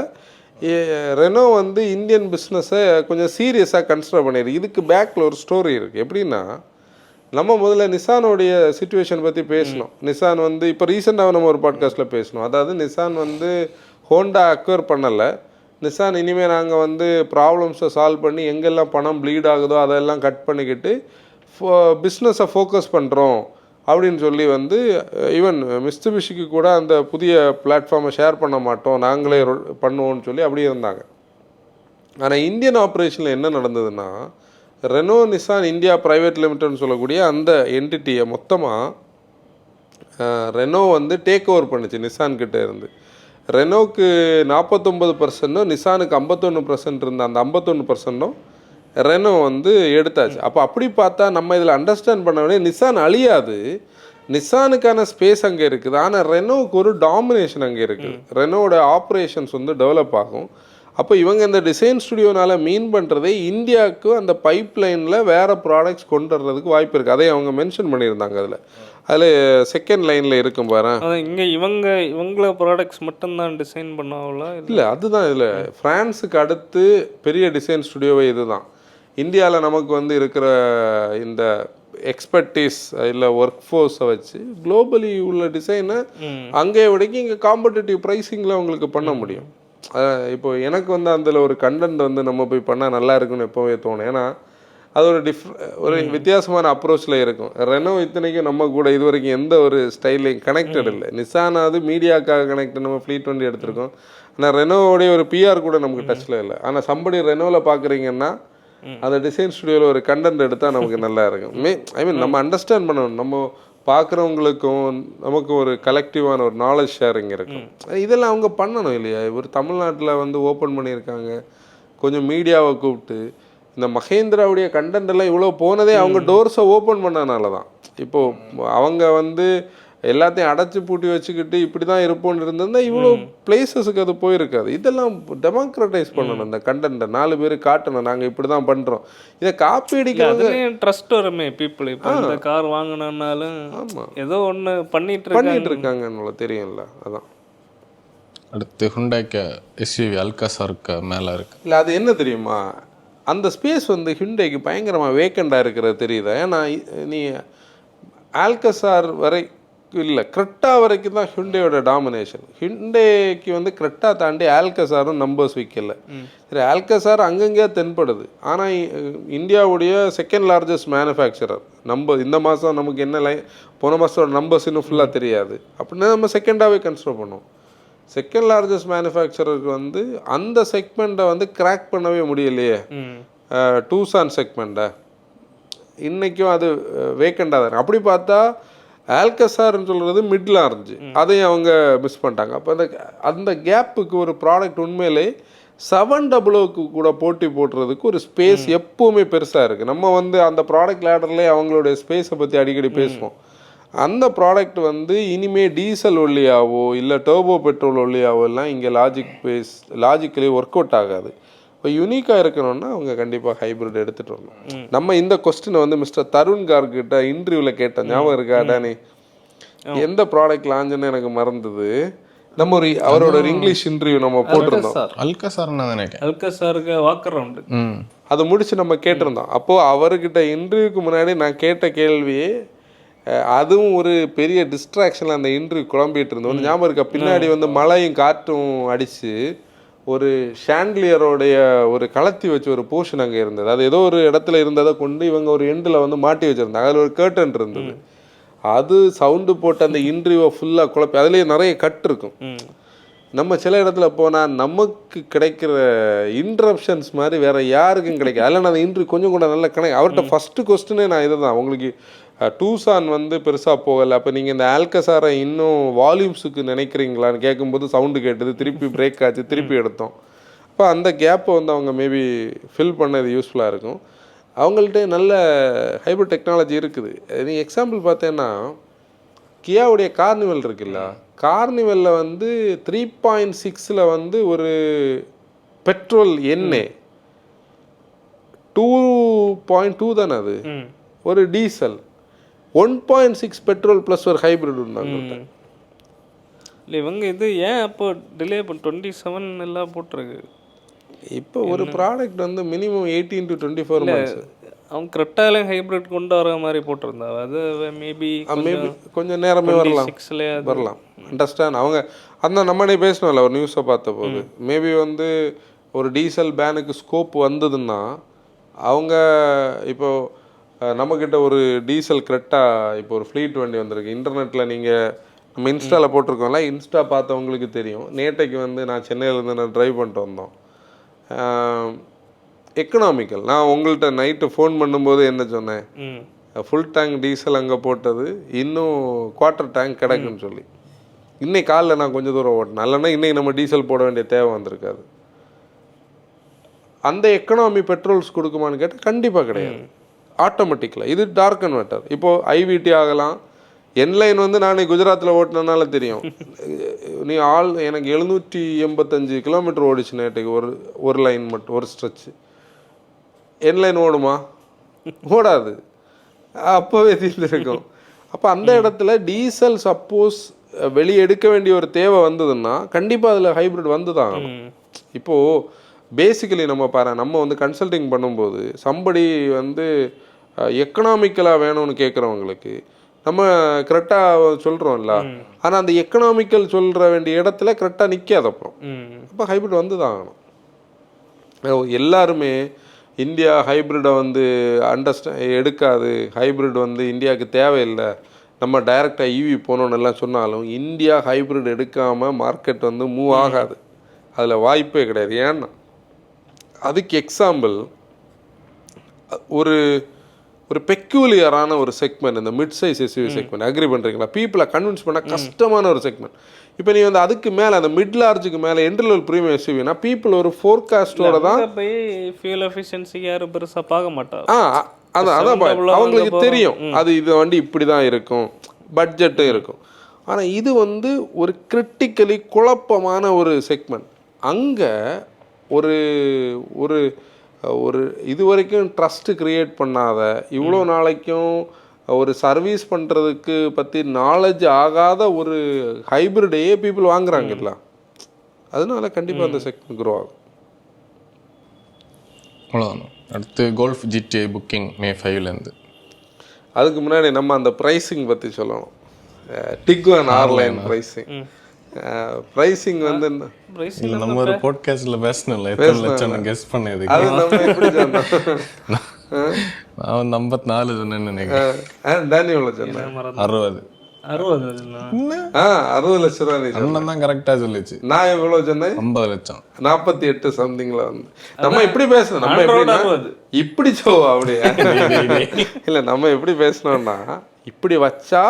ரெனோ வந்து இந்தியன் பிஸ்னஸை கொஞ்சம் சீரியஸாக கன்சிடர் பண்ணியிருக்கு. இதுக்கு பேக்கில் ஒரு ஸ்டோரி இருக்குது. எப்படின்னா, நம்ம முதல்ல நிசானோடைய சிச்சுவேஷன் பற்றி பேசணும். நிசான் வந்து இப்போ ரீசெண்டாக நம்ம ஒரு பாட்காஸ்ட்டில் பேசணும். அதாவது நிசான் வந்து ஹோண்டா அக்வயர் பண்ணலை. நிசான் இனிமேல் நாங்கள் வந்து ப்ராப்ளம்ஸை சால்வ் பண்ணி எங்கெல்லாம் பணம் ப்ளீட் ஆகுதோ அதெல்லாம் கட் பண்ணிக்கிட்டு பிஸ்னஸை ஃபோக்கஸ் பண்ணுறோம் அப்படின்னு சொல்லி வந்து ஈவன் மிஸ்துபிஷிக்கு கூட அந்த புதிய பிளாட்ஃபார்மை ஷேர் பண்ண மாட்டோம், நாங்களே பண்ணுவோம்னு சொல்லி அப்படியே இருந்தாங்க. ஆனால் இந்தியன் ஆப்ரேஷனில் என்ன நடந்ததுன்னா, ரெனோ நிசான் இந்தியா ப்ரைவேட் லிமிடெட்னு சொல்லக்கூடிய அந்த என்டிட்டியை மொத்தமாக ரெனோ வந்து டேக் ஓவர் பண்ணிச்சு நிசான்கிட்ட இருந்து. ரெனோக்கு 49%, நிசானுக்கு 51% இருந்த அந்த 51%ம் ரெனோ வந்து எடுத்தாச்சு. அப்போ அப்படி பார்த்தா நம்ம இதில் அண்டர்ஸ்டாண்ட் பண்ண வேண்டிய நிசான் அழியாது, நிசானுக்கான ஸ்பேஸ் அங்கே இருக்குது. ஆனால் ரெனோவுக்கு ஒரு டாமினேஷன் அங்கே இருக்குது. ரெனோவோட ஆப்ரேஷன்ஸ் வந்து டெவலப் ஆகும். அப்போ இவங்க இந்த டிசைன் ஸ்டுடியோனால் மீன் பண்ணுறதே இந்தியாவுக்கு அந்த பைப் லைனில் வேறு ப்ராடக்ட்ஸ் கொண்டு வர்றதுக்கு வாய்ப்பு இருக்குது. அதை அவங்க மென்ஷன் பண்ணியிருந்தாங்க. அதில் செகண்ட் லைனில் இருக்கும் பாரு. இங்கே இவங்கள ப்ராடக்ட்ஸ் மட்டும்தான் டிசைன் பண்ணுவாங்களா? இல்லை, அதுதான் இதில் ஃப்ரான்ஸுக்கு அடுத்து பெரிய டிசைன் ஸ்டுடியோவே இது தான். இந்தியாவில் நமக்கு வந்து இருக்கிற இந்த எக்ஸ்பர்டீஸ் இல்லை ஒர்க் ஃபோர்ஸை வச்சு குளோபலி உள்ள டிசைனை அங்கே விடைக்கு இங்கே காம்படிட்டிவ் ப்ரைஸிங்கில் அவங்களுக்கு பண்ண முடியும். இப்போ எனக்கு வந்து அதில் ஒரு கண்டென்ட் வந்து நம்ம போய் பண்ணால் நல்லா இருக்குன்னு எப்போவே தோணும். ஏன்னா அது ஒரு வித்தியாசமான அப்ரோச்சில் இருக்கும். ரெனோ இத்தனைக்கும் நம்ம கூட இது வரைக்கும் எந்த ஒரு ஸ்டைலையும் கனெக்டட் இல்லை. நிசானாவது மீடியாக்காக கனெக்டட், நம்ம ஃப்ளீட் வண்டி எடுத்திருக்கோம். ஆனால் ரெனோவோடைய ஒரு பிஆர் கூட நமக்கு டச்சில் இல்லை. ஆனால் சம்படி ரெனோவில் பார்க்குறீங்கன்னா அந்த டிசைன் ஸ்டுடியோவில் ஒரு கண்டென்ட் எடுத்தால் நமக்கு நல்லா இருக்கும். ஐ மீன் நம்ம அண்டர்ஸ்டாண்ட் பண்ணணும், நம்ம பார்க்குறவங்களுக்கும் நமக்கு ஒரு கலெக்டிவான ஒரு நாலேஜ் ஷேரிங் இருக்கும். இதெல்லாம் அவங்க பண்ணணும் இல்லையா? ஒரு தமிழ்நாட்டில் வந்து ஓப்பன் பண்ணியிருக்காங்க, கொஞ்சம் மீடியாவை கூப்பிட்டு இந்த மகேந்திராவுடைய கண்டென்ட் எல்லாம் இவ்வளோ போனதே அவங்க டோர்ஸை ஓப்பன் பண்ணனால தான். இப்போது அவங்க வந்து எல்லாத்தையும் அடைச்சி பூட்டி வச்சுக்கிட்டு இப்படி தான் இருப்போம்னு இருந்திருந்தா இவ்வளோ பிளேசஸுக்கு அது போயிருக்காது. இதெல்லாம் டெமோக்ரட்டைஸ் பண்ணணும், இந்த கண்டென்ட்டை 4 பேர் காட்டணும், நாங்கள் இப்படி தான் பண்ணுறோம். இதை காப்பி அடிக்கிறது ட்ரஸ்ட் வருமே பீப்புள். இப்போ இந்த கார் வாங்கினாலும் ஏதோ ஒன்று பண்ணிட்டு இருக்காங்கன்னு தெரியும்ல. அதான் அடுத்து ஹுண்டாய்க்கு எஸ்யூவி அல்காசாருக்கு மேலே இருக்கு. இல்லை அது என்ன தெரியுமா, அந்த ஸ்பேஸ் வந்து ஹுண்டாய்க்கு பயங்கரமாக வேக்கண்டாக இருக்கிறது தெரியுதா? ஏன்னா நீ ஆல்கசார் வரை இல்லை, கிரெட்டா வரைக்கும் தான் ஹுண்டாயோட டாமினேஷன். ஹுண்டாய்க்கு வந்து கிரெட்டா தாண்டி ஆல்கசாரும் நம்பர்ஸ் விற்கல. சரி, ஆல்கசார் அங்கங்கே தென்படுது, ஆனால் இந்தியாவுடைய செகண்ட் லார்ஜஸ்ட் மேனுஃபேக்சரர். இந்த மாதம் நமக்கு என்ன போன மாதத்தோட நம்பர்ஸ் இன்னும் ஃபுல்லாக தெரியாது, அப்படின்னா நம்ம செகண்டாகவே கன்சிடர் பண்ணுவோம். செகண்ட் லார்ஜஸ்ட் மேனுஃபேக்சரருக்கு வந்து அந்த செக்மெண்ட்டை வந்து கிராக் பண்ணவே முடியலையே. டூசான் செக்மெண்ட்டை இன்றைக்கும் அது வேக்கண்டாக தான். அப்படி பார்த்தா ஆல்கசார்ன்னு சொல்கிறது மிடில் இருந்துச்சு, அதையும் அவங்க மிஸ் பண்ணிட்டாங்க. அப்போ அந்த கேப்புக்கு ஒரு ப்ராடக்ட் உண்மையிலே 700க்கு கூட போட்டி போடுறதுக்கு ஒரு ஸ்பேஸ் எப்போவுமே பெருசாக இருக்குது. நம்ம வந்து அந்த ப்ராடக்ட் லேடர்லேயே அவங்களுடைய ஸ்பேஸை பற்றி அடிக்கடி பேசுவோம். அந்த ப்ராடக்ட் வந்து இனிமேல் டீசல் ஒல்லியாவோ இல்லை டர்போ பெட்ரோல் ஒல்லியாவோ எல்லாம் இங்கே லாஜிக்கலி ஒர்க் அவுட் ஆகாது. இப்போ யூனிக்காக இருக்கணும்னா அவங்க கண்டிப்பாக ஹைப்ரிட் எடுத்துகிட்டு வரணும். நம்ம இந்த கொஸ்டினை வந்து மிஸ்டர் தருண் கார்கிட்ட இன்டர்வியூவில் கேட்டோம், ஞாபகம் இருக்கா டானி? எந்த ப்ராடக்ட் லான்ச்சுன்னு எனக்கு மறந்தது. நம்ம அவரோட ஒரு இங்கிலீஷ் இன்டர்வியூ நம்ம போட்டிருந்தோம். அல்காசாருக்கு வாக்கர் ரவுண்டு அதை முடிச்சு நம்ம கேட்டிருந்தோம். அப்போது அவர்கிட்ட இன்டர்வியூக்கு முன்னாடி நான் கேட்ட கேள்வியே அதுவும் ஒரு பெரிய டிஸ்ட்ராக்ஷனில் அந்த இன்டர்வியூ குழம்பிட்டு இருந்தோம். ஞாபகம் இருக்கா? பின்னாடி வந்து மழையும் காற்றும் அடித்து ஒரு ஷாண்ட்லியரோடைய ஒரு கலத்தி வச்சு ஒரு போர்ஷன் அங்கே இருந்தது. அது ஏதோ ஒரு இடத்துல இருந்ததை கொண்டு இவங்க ஒரு எண்டில் வந்து மாட்டி வச்சுருந்தாங்க. அதில் ஒரு கர்டன் இருந்தது. அது சவுண்டு போட்டு அந்த இன்டர்வியூவை ஃபுல்லாக குழப்பி அதுலேயே நிறைய கட் இருக்கும். நம்ம சில இடத்துல போனால் நமக்கு கிடைக்கிற இன்ட்ரப்ஷன்ஸ் மாதிரி வேறு யாருக்கும் கிடைக்காது. அதில் நான் அந்த இன்டர்வியூ கொஞ்சம் கூட நல்லா அவர்கிட்ட ஃபஸ்ட்டு கொஸ்டினே நான் இதை தான், உங்களுக்கு டூசான் வந்து பெருசாக போகலை, அப்போ நீங்கள் இந்த ஆல்கசாரை இன்னும் வால்யூம்ஸுக்கு நினைக்கிறீங்களான்னு கேட்கும்போது சவுண்டு கேட்டது, திருப்பி பிரேக் ஆச்சு, திருப்பி எடுத்தோம். அப்போ அந்த கேப்பை வந்து அவங்க மேபி ஃபில் பண்ணது யூஸ்ஃபுல்லாக இருக்கும். அவங்கள்ட்ட நல்ல ஹைப்ரிட் டெக்னாலஜி இருக்குது. நீ எக்ஸாம்பிள் பார்த்தேன்னா கியாவுடைய கார்னிவல் இருக்குல்ல, கார்னிவலில் வந்து 3.6 வந்து ஒரு பெட்ரோல் எண்ணெய் 2.2 தானே, அது ஒரு டீசல் 1.6 பெட்ரோல் ப்ளஸ் ஒரு ஹைப்ரிட் இருந்தாங்க. இல்லை இவங்க இது ஏன் அப்போ டிலே பண்ண 27 எல்லாம் போட்டிருக்கு. இப்போ ஒரு ப்ராடக்ட் வந்து மினிமம் 18 to 24 months. அவங்க கிரெட்டாலையும் ஹைப்ரிட் கொண்டு வர மாதிரி போட்டிருந்தாங்க. அது மேபி கொஞ்சம் நேரமே வரலாம். அண்டர்ஸ்டாண்ட். அவங்க அந்த நம்மளே பேசணும்ல ஒரு நியூஸை பார்த்த போது, மேபி வந்து ஒரு டீசல் பேனுக்கு ஸ்கோப் வந்ததுன்னா அவங்க இப்போது நம்மக்கிட்ட ஒரு டீசல் கிரெட்டா இப்போ ஒரு ஃப்ளீட் வண்டி வந்திருக்கு. இன்டர்நெட்டில் நீங்கள் நம்ம இன்ஸ்டாவில் போட்டிருக்கோம்ல, இன்ஸ்டா பார்த்தவங்களுக்கு தெரியும். நேற்றைக்கு வந்து நான் சென்னையிலேருந்து நான் ட்ரைவ் பண்ணிட்டு வந்தோம். எக்கனாமிக்கல். நான் உங்கள்கிட்ட நைட்டு ஃபோன் பண்ணும்போது என்ன சொன்னேன், ஃபுல் டேங்க் டீசல் அங்கே போட்டது, இன்னும் குவார்ட்டர் டேங்க் கிடக்குன்னு சொல்லி. இன்னைக்கு காலைல நான் கொஞ்சம் தூரம் ஓட்டினேன். இல்லைன்னா இன்றைக்கி நம்ம டீசல் போட வேண்டிய தேவை வந்திருக்காது. அந்த எக்கனாமி பெட்ரோல்ஸ் கொடுக்குமான்னு கேட்டால் கண்டிப்பாக கிடையாது. ஆட்டோமேட்டிக்கில் இது டார்க் கன்வெர்ட்டர். இப்போது ஐவிடி ஆகலாம். என்லைன் வந்து நான் குஜராத்தில் ஓட்டினனால தெரியும். நீ எனக்கு 785 கிலோமீட்டர் ஓடிச்சு நேற்றுக்கு ஒரு லைன் மட்டும், ஒரு ஸ்ட்ரெச்சு. என்லைன் ஓடுமா? ஓடாது. அப்போவே தீர்ந்துருக்கும். அப்போ அந்த இடத்துல டீசல் சப்போஸ் வெளியே எடுக்க வேண்டிய ஒரு தேவை வந்ததுன்னா கண்டிப்பாக அதில் ஹைப்ரிட் வந்து தான். இப்போது பேசிக்கலி நம்ம வந்து கன்சல்டிங் பண்ணும்போது சம்படி வந்து எக்கனாமிக்கலாக வேணும்னு கேட்குறவங்களுக்கு நம்ம கரெக்டாக சொல்கிறோம்ல, ஆனால் அந்த எக்கனாமிக்கல் சொல்கிற வேண்டிய இடத்துல கரெக்டாக நிற்காது. அப்புறம் அப்போ ஹைப்ரிட் வந்து தான் ஆகணும். எல்லாருமே இந்தியா ஹைப்ரிடை வந்து எடுக்காது, ஹைப்ரிட் வந்து இந்தியாவுக்கு தேவையில்லை, நம்ம டைரெக்டாக ஈவி போகணுன்னு எல்லாம் சொன்னாலும் இந்தியா ஹைப்ரிட் எடுக்காமல் மார்க்கெட் வந்து மூவ் ஆகாது. அதில் வாய்ப்பே கிடையாது. ஏன்னா அதுக்கு எக்ஸாம்பிள் ஒரு ஒரு பெக்யூலியரான ஒரு செக்மெண்ட், இந்த mid size SUV segment. Agree பண்ணுறீங்களா? பீப்புளை கன்வின்ஸ் பண்ண கஷ்டமான ஒரு செக்மெண்ட். இப்போ நீ வந்து அதுக்கு மேலே அந்த மிட் லார்ஜுக்கு மேலே என்ட்ரி லெவல் ப்ரீமியம் எஸ்யூவினா பீப்புள் ஒரு ஃபோர்காஸ்டோட தான் போய் ஃபியூல் எஃபிஷியன்சிக்கு யாரும் பெருசாக பார்க்க மாட்டாங்க. அதான் அவங்களுக்கு தெரியும் அது இது வண்டி இப்படி தான் இருக்கும், பட்ஜெட்டும் இருக்கும். ஆனால் இது வந்து ஒரு கிரிட்டிக்கலி குழப்பமான ஒரு செக்மெண்ட். அங்கே ஒரு ஒரு ஒரு இது வரைக்கும் ட்ரஸ்ட்டு க்ரியேட் பண்ணாத, இவ்வளோ நாளைக்கும் ஒரு சர்வீஸ் பண்ணுறதுக்கு பற்றி நாலேஜ் ஆகாத ஒரு ஹைப்ரிடையே பீப்புள் வாங்குறாங்கல்ல. அதனால கண்டிப்பாக அந்த செக்மெண்ட் க்ரோ ஆகும். அவ்வளோதான். அடுத்து கோல்ஃப் ஜிடிஐ புக்கிங் மே 5லேருந்து. அதுக்கு முன்னாடி நம்ம அந்த ப்ரைஸிங் பற்றி சொல்லணும். டிக்வான் ஆர்லைன் ப்ரைஸிங் வந்து நம்ம ஒரு பாட்காஸ்ட்ல பேசணும்ல, எத்தனை லட்சம் கெஸ் பண்ணது. அது நம்ம எப்படி சொன்னோம்? நான் வந்து 54 சொன்னேன்னு நினைக்கிறேன். டேனி எவ்வளோ சொன்னேன்? 60. 60 லட்சம் ரூபா அண்ணன் தான் கரெக்டா சொல்லிச்சு. நான் எவ்வளவு சொன்னேன்? 50 லட்சம். 48 சம்திங்ல வந்து நம்ம இப்படி பேசணும். நம்ம எப்படி இப்படி அப்படியே இல்ல, நம்ம எப்படி பேசணும்னா இப்படி வச்சா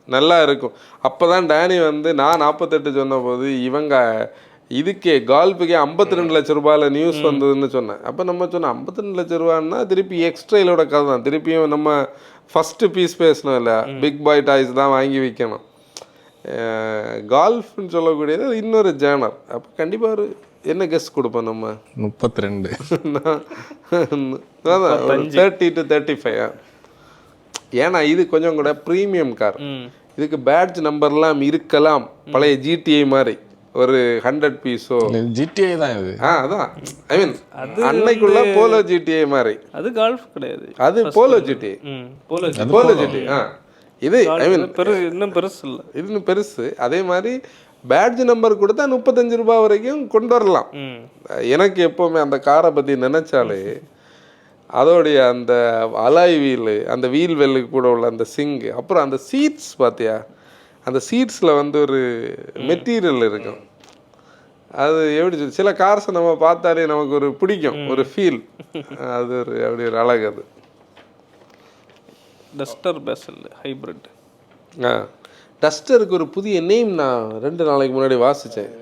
நல்லா இருக்கும். அப்போதான் டேனி வந்து நான் 48 சொன்ன போது இவங்க இதுக்கே கால்ஃபுக்கே 52 லட்சம் ரூபாயில் நியூஸ் வந்ததுன்னு சொன்னேன். அப்போ நம்ம சொன்னோம் 52 லட்சம் ரூபான்னா திருப்பி எக்ஸ்ட்ரைலோட கதை தான். திருப்பியும் நம்ம ஃபஸ்ட்டு பீஸ் பேசணும் இல்லை, பிக் பாய் டாய்ஸ் தான் வாங்கி விற்கணும். கால்ஃப்னு சொல்லக்கூடியது இன்னொரு ஜேனர். அப்போ கண்டிப்பாக ஒரு என்ன கெஸ்ட் கொடுப்போம் நம்ம? 32. 30 to 35. ஏன்னா இது கொஞ்சம் கூட ப்ரீமியம் கார். இதுக்கு பேட்ச் நம்பர்லாம் இருக்கலாம், பழைய ஜிடிஐ மாதிரி ஒரு 100 பீஸோ. ஜிடிஐ தான் இது. அதான் ஐ மீன் அன்னைக்குள்ள போலோ ஜிடிஐ மாதிரி. அது கால்ஃப் கிடையாது, அது போலோ ஜிடிஐ. போலோ ஜிடிஐ இது ஐ மீன் இன்னும் பெருசு இல்லை, இது இன்னும் பெருசு. அதே மாதிரி பேட்ஜ் நம்பர் கொடுத்தா 35 ரூபாய் வரைக்கும் கொண்டு வரலாம். எனக்கு எப்போவுமே அந்த காரை பற்றி நினைச்சாலே அதோடைய அந்த அலாய் வீலு, அந்த வீல் வெல்லுக்கு கூட உள்ள அந்த சிங்கு, அப்புறம் அந்த சீட்ஸ் பார்த்தியா, அந்த சீட்ஸில் வந்து ஒரு மெட்டீரியல் இருக்கும். அது எப்படி சில கார்ஸை நம்ம பார்த்தாலே நமக்கு ஒரு பிடிக்கும், ஒரு ஃபீல். அது ஒரு அப்படி ஒரு அழகு. அது டஸ்டர் பேசல் ஹைப்ரிட். டஸ்டருக்கு ஒரு புதிய நேம் நான் 2 நாளைக்கு முன்னாடி வாசித்தேன்.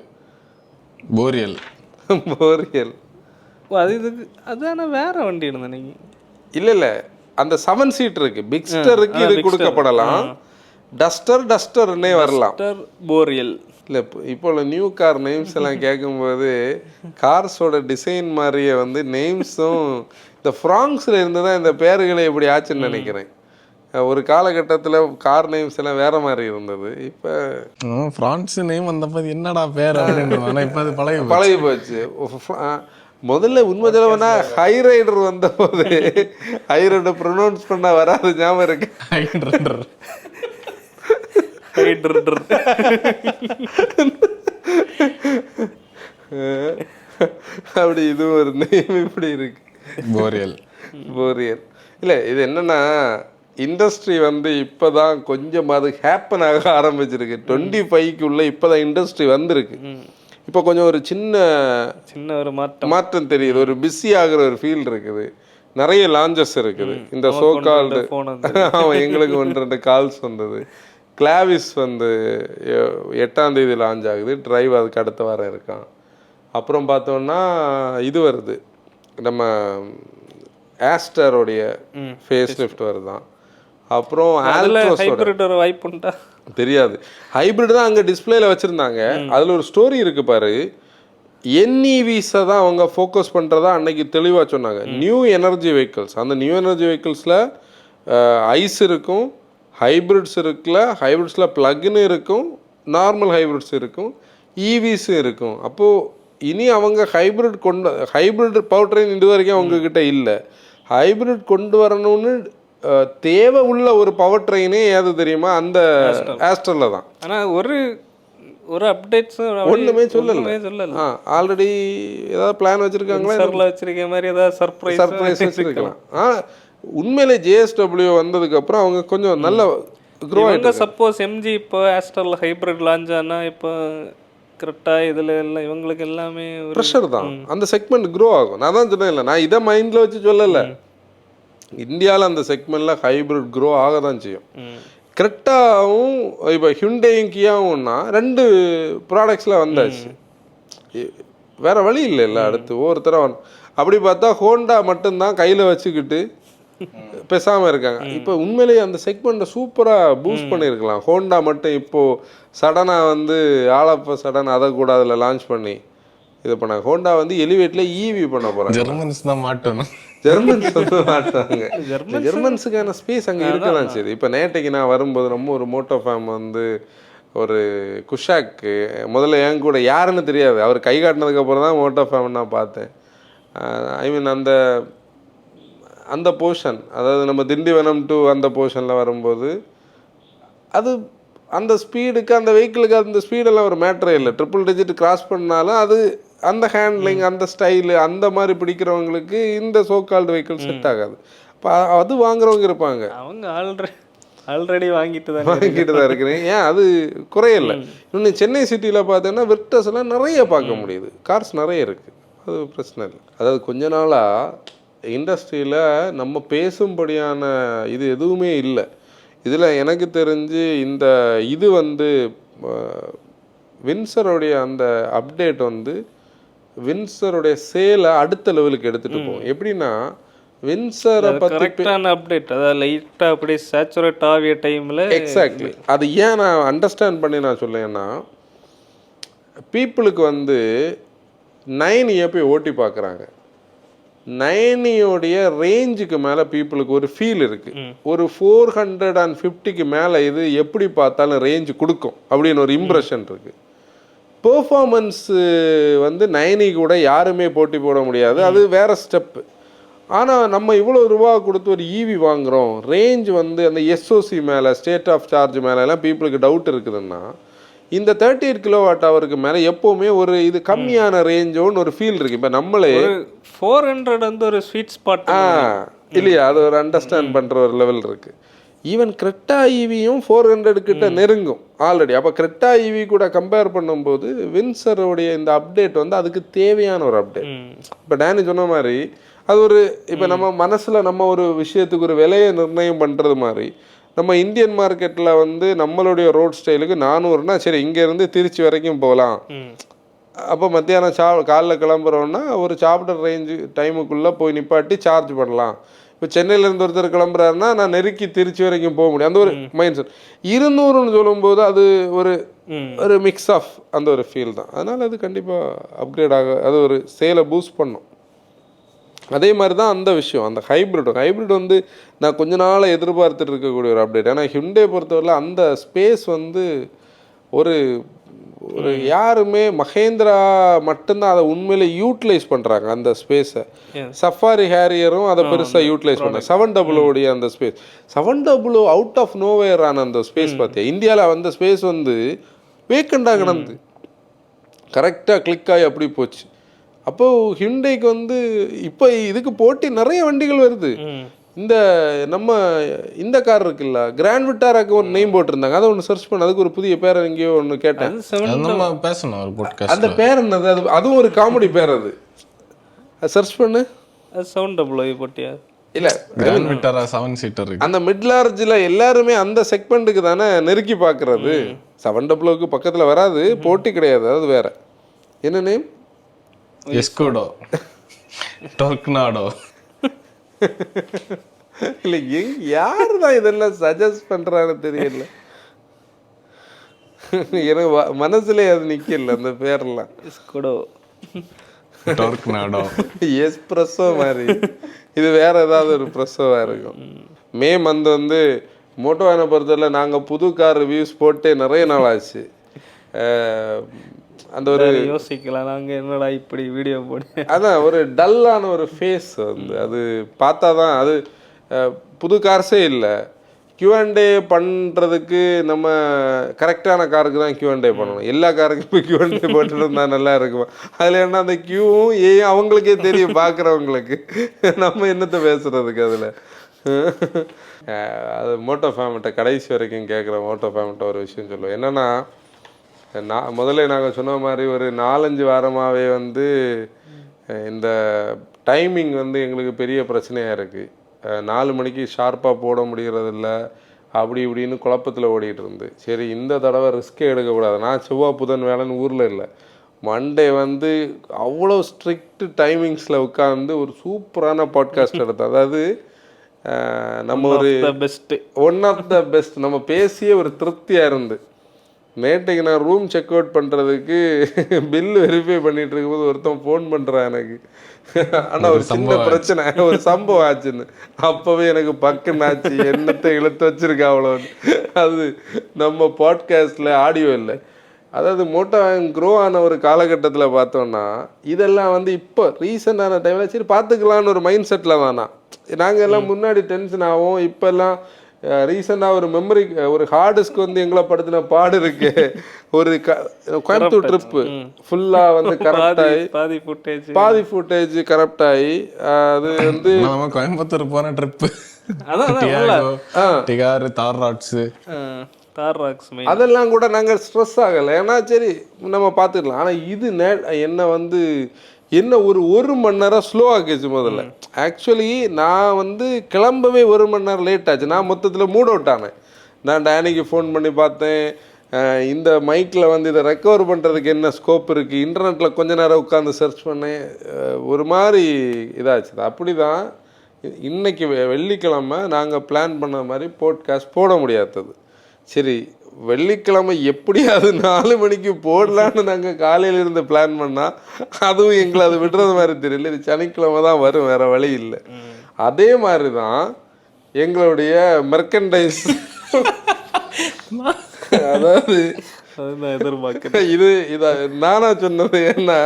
போரியல். போரியல் அது இதுக்கு அதான வேற வண்டி இருந்தேன் நீங்கள்? இல்லை அந்த 7 சீட் இருக்கு, பிக்ஸ்டருக்கு இது கொடுக்கப்படலாம். டஸ்டர்னே வரலாம். போரியல் இல்லை இப்போ உள்ள நியூ கார் நேம்ஸ் எல்லாம் கேட்கும்போது கார்ஸோட டிசைன் மாதிரியே வந்து நேம்ஸும் இந்த ஃப்ராங்ஸில் இருந்து தான் இந்த பேர்களை எப்படி ஆச்சுன்னு நினைக்கிறேன். ஒரு காலகட்டத்தில் கார் நேம்ஸ் எல்லாம் வேற மாதிரி இருந்தது. இப்போ ஃப்ரான்ஸ் நேம் வந்தப்போ என்னடா பேர் அப்படின்னு, ஆனால் இப்போ அது பழகி போச்சு. முதல்ல உண்மை சொல்லணும்னா ஹை ரைடர் வந்த போது ஹை ரைடர் ப்ரொனவுன்ஸ் பண்ண வராது, ஞாபகம் இருக்கு. அப்படி இது ஒரு நேம் இப்படி இருக்கு, போரியல். இல்லை இது என்னன்னா இண்டஸ்ட்ரி வந்து இப்போதான் கொஞ்சமாவது ஹேப்பன் ஆக ஆரம்பிச்சிருக்கு. 25க்குள்ள இப்போதான் இண்டஸ்ட்ரி வந்திருக்கு. இப்போ கொஞ்சம் ஒரு சின்ன ஒரு மாற்றம் தெரியுது. ஒரு பிஸி ஆகிற ஒரு ஃபீல் இருக்குது. நிறைய லான்ச்சஸ் இருக்குது. இந்த சோகால்டு எங்களுக்கு 1-2 கால்ஸ் வந்தது. கிளாவிஸ் வந்து 8ஆம் தேதி லான்ச் ஆகுது. டிரைவ் அதுக்கு அடுத்த வாரம் இருக்கான். அப்புறம் பார்த்தோன்னா இது வருது, நம்ம ஆஸ்டரோடைய ஃபேஸ் லிஃப்ட் வருதான். அப்புறம் ஆல்ட்ரோஸோட வாய்ப்புண்டா தெரியாது. ஹைப்ரிட் தான் அங்கே டிஸ்பிளேல வச்சுருந்தாங்க. அதில் ஒரு ஸ்டோரி இருக்குது பாரு. என்இவிஸை தான் அவங்க ஃபோக்கஸ் பண்ணுறதா அன்னைக்கு தெளிவாக சொன்னாங்க. நியூ எனர்ஜி வெஹிக்கிள்ஸ், அந்த நியூ எனர்ஜி வெஹிக்கிள்ஸில் ஐஸ் இருக்கும், ஹைப்ரிட்ஸ் இருக்குல்ல, ஹைப்ரிட்ஸில் ப்ளக்னு இருக்கும், நார்மல் ஹைப்ரிட்ஸ் இருக்கும், இவிஸும் இருக்கும். அப்போது இனி அவங்க ஹைப்ரிட் பவர் ட்ரெயின் இது வரைக்கும் அவங்கக்கிட்ட இல்லை. ஹைப்ரிட் கொண்டு வரணும்னு தேவை உள்ள ஒரு பவர் ட்ரெயினே ஏது தெரியுமா, அந்த ஆஸ்ட்ரலில் தான். ஆனால் ஒரு அப்டேட்ஸும் ஒன்றுமே சொல்லலை. ஆல்ரெடி ஏதாவது பிளான் வச்சுருக்காங்களா, வச்சிருக்க மாதிரி ஏதாவது சர்ப்ரைஸ் வச்சுருக்கலாம். உண்மையிலே JSW வந்ததுக்கப்புறம் அவங்க கொஞ்சம் நல்ல க்ரோ ஆகிட்டு. சப்போஸ் எம்ஜி இப்போ ஆஸ்ட்ரல் ஹைப்ரிட் லான்ச் ஆனால் இப்போ கரெக்டாக இதில் எல்லாம் இவங்களுக்கு எல்லாமே ப்ரெஷர் தான். அந்த செக்மெண்ட் க்ரோ ஆகும். நான் தான் சொன்னேன், இல்லை நான் இதை மைண்டில் வச்சு சொல்லலை. இந்தியாவில் அந்த செக்மெண்ட்டில் ஹைப்ரிட் க்ரோ ஆக தான் செய்யும். கிரெட்டாவும் இப்போ ஹியூண்டேயும் கியாவும்னா 2 ப்ராடக்ட்ஸில் வந்தாச்சு, வேறு வழி இல்லை. அடுத்து ஒவ்வொருத்தராக அப்படி பார்த்தா ஹோண்டா மட்டும்தான் கையில் வச்சுக்கிட்டு பேசாமல் இருக்காங்க. இப்போ உண்மையிலேயே அந்த செக்மெண்ட்டை சூப்பராக பூஸ்ட் பண்ணியிருக்கலாம். ஹோண்டா மட்டும் இப்போது சடனாக வந்து ஆலப்ப சடன் அதை கூட அதில் லான்ச் பண்ணி இது பண்ணாங்க. ஹோண்டா வந்து எலிவேட்டில் ஈவி பண்ண போகிறாங்க. ஜெர்மன்ஸ் தான் மாட்டணும். ஜெர்மன்ஸ் வந்து மாட்டாங்க. ஜெர்மன்ஸுக்கான ஸ்பேஸ் அங்கே இருக்கலாம். சரி, இப்போ நேற்றைக்கு நான் வரும்போது நம்ம ஒரு மோட்டோ ஃபேம் வந்து ஒரு குஷாக்கு முதல்ல என் கூட யாருன்னு தெரியாது, அவர் கை காட்டினதுக்கப்புறம் தான் மோட்டோ ஃபேம் நான் பார்த்தேன். ஐ மீன் அந்த போர்ஷன், அதாவது நம்ம திண்டிவனம் டு அந்த போர்ஷனில் வரும்போது அது அந்த ஸ்பீடுக்கு அந்த வெஹிக்கிளுக்கு அந்த ஸ்பீடெல்லாம் ஒரு மேட்டரே இல்லை. 3 கிராஸ் பண்ணாலும் அது அந்த ஹேண்ட்லிங் அந்த ஸ்டைலு அந்த மாதிரி பிடிக்கிறவங்களுக்கு இந்த சோகால்டு வெஹிக்கிள் செட் ஆகாது. இப்போ அது வாங்குறவங்க இருப்பாங்க, அவங்க ஆல்ரெடி வாங்கிட்டு தான் இருக்கிறேன். ஏன் அது குறையில்லை. இன்னும் சென்னை சிட்டியில் பார்த்தீங்கன்னா விர்டஸ் எல்லாம் நிறைய பார்க்க முடியுது, கார்ஸ் நிறைய இருக்குது, அது பிரச்சனை இல்லை. அதாவது கொஞ்ச நாளாக இண்டஸ்ட்ரியில் நம்ம பேசும்படியான இது எதுவுமே இல்லை. இதில் எனக்கு தெரிஞ்சு இது வந்து வின்சருடைய அந்த அப்டேட் வந்து வின்சருடைய சேலை அடுத்த லெவலுக்கு எடுத்துகிட்டு போகும். எப்படின்னா வின்சரை பற்றி அப்டேட், அதாவது லைட்டாக அப்படியே சேச்சுரேட் ஆகிய டைமில் எக்ஸாக்ட்லி அது ஏன் நான் அண்டர்ஸ்டாண்ட் பண்ணி நான் சொல்லேன்னா, பீப்புளுக்கு வந்து 9 போய் ஓட்டி பார்க்குறாங்க. 9யோடைய ரேஞ்சுக்கு மேலே பீப்புளுக்கு ஒரு ஃபீல் இருக்குது. ஒரு 450க்கு மேலே இது எப்படி பார்த்தாலும் ரேஞ்சு கொடுக்கும் அப்படின்னு ஒரு இம்ப்ரெஷன் இருக்குது. பெர்ஃபார்மன்ஸு வந்து 9 கூட யாருமே போட்டி போட முடியாது, அது வேறு ஸ்டெப்பு. ஆனால் நம்ம இவ்வளோ ரூபா கொடுத்து ஒரு ஈவி வாங்குகிறோம், ரேஞ்ச் வந்து அந்த SOC மேலே ஸ்டேட் ஆஃப் சார்ஜ் மேலெல்லாம் பீப்புளுக்கு டவுட் இருக்குதுன்னா, இந்த 38 kWh மேலே எப்போவுமே ஒரு இது கம்மியான ரேஞ்சோன்னு ஒரு ஃபீல் இருக்குது. இப்போ நம்மளே 400 வந்து ஒரு ஸ்வீட் ஸ்பாட் இல்லையா, அது ஒரு அண்டர்ஸ்டாண்ட் பண்ணுற ஒரு லெவல் இருக்குது. ஈவன் கிரெட்டா ஈவியும் 400 கிட்ட நெருங்கும் ஆல்ரெடி. அப்போ கிரெட்டா ஈவி கூட கம்பேர் பண்ணும்போது வின்சருடைய இந்த அப்டேட் வந்து அதுக்கு தேவையான ஒரு அப்டேட். இப்போ டேனி சொன்ன மாதிரி அது ஒரு இப்போ நம்ம மனசில் நம்ம ஒரு விஷயத்துக்கு ஒரு விலையை நிர்ணயம் பண்ணுறது மாதிரி நம்ம இந்தியன் மார்க்கெட்டில் வந்து நம்மளுடைய ரோட் ஸ்டைலுக்கு 400னா சரி இங்கேருந்து திருச்சி வரைக்கும் போகலாம். அப்போ மத்தியானம் காலைல கிளம்புறோன்னா ஒரு சாப்பிட்ற ரேஞ்சு டைமுக்குள்ளே போய் நிப்பாட்டி சார்ஜ் பண்ணலாம். இப்போ சென்னையிலேருந்து ஒருத்தர் கிளம்புறாருன்னா நான் நெருக்கி திருச்சி வரைக்கும் போக முடியும், அந்த ஒரு மைண்ட் செட். 200ன்னு சொல்லும்போது அது ஒரு மிக்ஸ் ஆஃப் அந்த ஒரு ஃபீல் தான். அதனால் அது கண்டிப்பாக அப்கிரேட் அது ஒரு சேலை பூஸ்ட் பண்ணும். அதே மாதிரி தான் அந்த விஷயம், அந்த ஹைப்ரிட் வந்து நான் கொஞ்ச நாளாக எதிர்பார்த்துட்டு இருக்கக்கூடிய ஒரு அப்டேட். ஏன்னா ஹிண்டே பொறுத்தவரையில் அந்த ஸ்பேஸ் வந்து ஒரு யாருமே மஹேந்திரா மட்டும்தான் அதை உண்மையிலே யூட்டிலைஸ் பண்ணுறாங்க அந்த ஸ்பேஸை. சஃபாரி ஹேரியரும் அதை பெருசாக யூட்டிலைஸ் பண்ணாங்க. 700 அந்த ஸ்பேஸ் 700 அவுட் ஆஃப் நோவேர் ஆன அந்த ஸ்பேஸ் பார்த்தியா, இந்தியாவில் அந்த ஸ்பேஸ் வந்து வேக்கண்டாக கிடந்து கரெக்டாக கிளிக் ஆகி அப்படி போச்சு. அப்போது ஹிண்டேக்கு வந்து இப்போ இதுக்கு போட்டி நிறைய வண்டிகள் வருது. இந்த கார் இருக்குல்ல, கிராண்ட் விட்டாராக்கு ஒரு நேம் போட்டிருந்தாங்க, அதை ஒன்று சர்ச் பண்ண, அதுக்கு ஒரு புதிய பேர் எங்கேயோ ஒன்று கேட்டேன். அந்த பேர் என்னது, அதுவும் ஒரு காமெடி பேர், அது சர்ச் பண்ணு. 700 போட்டியா இல்லை, கிராண்ட் விட்டாரா 7 சீட்டர். அந்த மிட் லார்ஜில் எல்லாருமே அந்த செக்மெண்ட்டுக்கு தானே நெருக்கி பார்க்குறது. 700க்கு பக்கத்தில் வராது, போட்டி கிடையாது, அது வேற. என்ன நேம்? எஸ்கோடோ, டொர்க்னாடோ. இல்லை, யாரு தான் இதெல்லாம் சஜஸ்ட் பண்ணுறான்னு தெரியல, எனக்கு மனசுல அது நிற்கல அந்த பேரெல்லாம். எஸ்கோடோ, டொர்க்னாடோ, எஸ்பிரஸோ மாதிரி. இது வேற ஏதாவது ஒரு ப்ரெஸ்ஸோவாக இருக்கும். மே மந்த் வந்து மோட்டோவானை பொறுத்தவரை நாங்கள் புது கார் ரிவ்யூஸ் போட்டு நிறைய நாள் ஆச்சு. அந்த ஒரு யோசிக்கலாம் நாங்கள் என்னடா இப்படி வீடியோ போடு, அதான் ஒரு டல்லான ஒரு ஃபேஸ் வந்து அது பார்த்தா தான் அது புது கார்ஸே இல்லை. Q&A பண்ணுறதுக்கு நம்ம கரெக்டான காருக்கு தான் Q&A பண்ணணும். எல்லா காருக்கும் இப்போ Q&A போட்டுட்டு இருந்தால் நல்லா இருக்கும். அதில் என்ன அந்த Qவும் ஏன் அவங்களுக்கே தெரியும் பார்க்குறவங்களுக்கு, நம்ம என்னத்தை பேசுகிறதுக்கு அதில். அது மோட்டோ ஃபேமிட்ட கடைசி வரைக்கும் கேட்குற மோட்டோ ஃபேமிட்ட ஒரு விஷயம் சொல்லுவோம். என்னென்னா, முதல்ல நாங்கள் சொன்ன மாதிரி ஒரு 4-5 வாரமாகவே வந்து இந்த டைமிங் வந்து எங்களுக்கு பெரிய பிரச்சனையாக இருக்குது. 4 மணிக்கு ஷார்ப்பாக போட முடிகிறதில்ல, அப்படி இப்படின்னு குழப்பத்தில் ஓடிட்டு இருந்து. சரி, இந்த தடவை ரிஸ்க்கே எடுக்கக்கூடாது. நான் செவ்வாய் புதன் வேலைன்னு ஊரில் இல்லை, மண்டே வந்து அவ்வளோ ஸ்ட்ரிக்ட் டைமிங்ஸில் உட்காந்து ஒரு சூப்பரான பாட்காஸ்ட் எடுத்தேன். அதாவது நம்ம ஒரு ஒன் ஆஃப் த பெஸ்ட் நம்ம பேசிய ஒரு திருப்தியாக இருந்து. நேற்றைக்கு நான் ரூம் செக் அவுட் பண்ணுறதுக்கு பில் வெரிஃபை பண்ணிகிட்டு இருக்கும்போது ஒருத்தன் ஃபோன் பண்ணுறான் எனக்கு. ஆனால் ஒரு சின்ன பிரச்சனை, ஒரு சம்பவம் ஆச்சுன்னு. அப்போவே எனக்கு பக்குன்னு ஆச்சு, என்னத்தை இழுத்து வச்சுருக்கா அவ்வளோன்னு. அது நம்ம பாட்காஸ்ட்டில் ஆடியோ இல்லை. அதாவது மோட்டோ க்ரோ ஆன ஒரு காலகட்டத்தில் பார்த்தோன்னா இதெல்லாம் வந்து இப்போ ரீசெண்டான டைமில் சரி பார்த்துக்கலான்னு ஒரு மைண்ட் செட்டில் தானா. நாங்கள் எல்லாம் முன்னாடி டென்ஷன் ஆகும். இப்போல்லாம் ரீசெண்டாக ஒரு மெமரி, ஒரு ஹார்ட் டிஸ்க் வந்து எங்களை படுத்தின பாடு இருக்கு. ஒரு கோயம்புத்தூர் ட்ரிப்பு ஃபுல்லாக வந்து கரெக்டாகி பாதி ஃபுட்டேஜ் கரெக்டாகி அது வந்து கோயம்புத்தூர் போன ட்ரிப்பு அதெல்லாம் கூட நாங்கள் ஸ்ட்ரெஸ் ஆகலை. ஏன்னா சரி நம்ம பார்த்துக்கலாம். ஆனால் இது என்ன வந்து என்ன ஒரு மணி நேரம் ஸ்லோ ஆக்கிச்சு முதல்ல. ஆக்சுவலி நான் வந்து கிளம்பவே 1 மணி நேரம் லேட் ஆச்சு. நான் மொத்தத்தில் மூட் அவுட் ஆனேன். நான் டேனிக்கு ஃபோன் பண்ணி பார்த்தேன், இந்த மைக்கில் வந்து இதை ரெக்கவர் பண்ணுறதுக்கு என்ன ஸ்கோப் இருக்குது, இன்டர்நெட்டில் கொஞ்ச நேரம் உட்காந்து சர்ச் பண்ணேன். ஒரு மாதிரி இதாச்சு. அப்படி தான் இன்றைக்கி வெள்ளிக்கிழமை நாங்கள் பிளான் பண்ண மாதிரி போட்காஸ்ட் போட முடியாதது. சரி, வெள்ளிக்கிழமை எப்படியாவது 4 மணிக்கு போடலான்னு நாங்கள் காலையிலிருந்து பிளான் பண்ணால் அதுவும் எங்களை அது விடுறது மாதிரி தெரியல. இது சனிக்கிழமை தான் வரும், வேறு வழி இல்லை. அதே மாதிரி தான் எங்களுடைய மெர்கண்டைஸ். அதாவது இதை நானா சொன்னது, ஏன்னா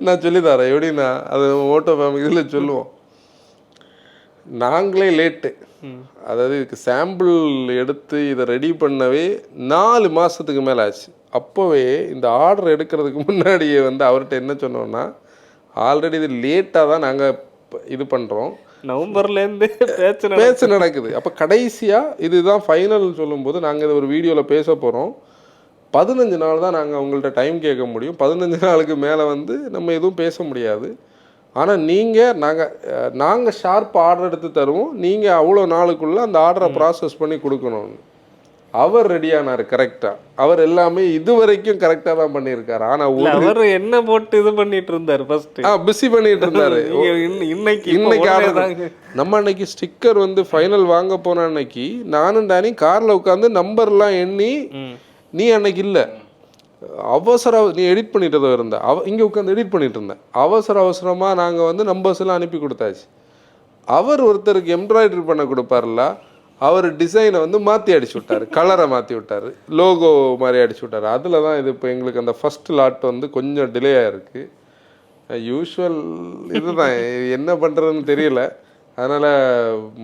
நான் சொல்லித்தரேன் எப்படின்னா, அது மோட்டோ ஃபேமிலி இதில் சொல்லுவோம். நாங்களே லேட்டு, அதாவது இதுக்கு சாம்பிள் எடுத்து இதை ரெடி பண்ணவே 4 மாதத்துக்கு மேலே ஆச்சு. அப்போவே இந்த ஆர்டர் எடுக்கிறதுக்கு முன்னாடியே வந்து அவர்கிட்ட என்ன சொன்னோன்னா, ஆல்ரெடி இது லேட்டாக தான் நாங்கள் இது பண்ணுறோம், நவம்பர்லேருந்து பேச்சு நடக்குது. அப்போ கடைசியாக இதுதான் ஃபைனல் சொல்லும்போது நாங்கள் இதை ஒரு வீடியோவில் பேச போகிறோம். 15 நாள் தான் நாங்கள் அவங்கள்ட்ட டைம் கேட்க முடியும். 15 நாளுக்கு மேலே வந்து நம்ம எதுவும் பேச முடியாது. ஆனால் நாங்கள் ஷார்ப்பாக ஆர்டர் எடுத்து தருவோம், நீங்கள் அவ்வளோ நாளுக்குள்ளே அந்த ஆர்டரை ப்ராசஸ் பண்ணி கொடுக்கணும்னு. அவர் ரெடியானார் கரெக்டாக. அவர் எல்லாமே இது வரைக்கும் கரெக்டாக தான் பண்ணியிருக்காரு. ஆனால் அவர் என்ன போட்டு இது பண்ணிட்டு இருந்தார், பிஸி பண்ணிட்டு இருந்தாரு. இன்னைக்கு ஆர்டர் நம்ம அன்னைக்கு ஸ்டிக்கர் வந்து ஃபைனல் வாங்க போன அன்னைக்கு நானும் டேனி காரில் உட்காந்து நம்பர்லாம் எண்ணி, நீ அன்னைக்கு இல்லை, நீ எடிட் பண்ணிட்டு இருந்த, இங்கே உட்காந்து எடிட் பண்ணிட்டு இருந்தேன். அவசரமாக நாங்கள் வந்து நம்பர்ஸ் எல்லாம் அனுப்பி கொடுத்தாச்சு. அவர் ஒருத்தருக்கு எம்ப்ராய்டரி பண்ண கொடுப்பார்ல, அவர் டிசைனை வந்து மாற்றி அடிச்சு விட்டார், கலரை மாற்றி விட்டார், லோகோ மாதிரி அடிச்சு விட்டார். அதில் தான் இது இப்போ எங்களுக்கு அந்த ஃபர்ஸ்ட் லாட் வந்து கொஞ்சம் டிலே ஆகிருக்கு. யூஸ்வல் இதுதான், என்ன பண்ணுறதுன்னு தெரியல. அதனால்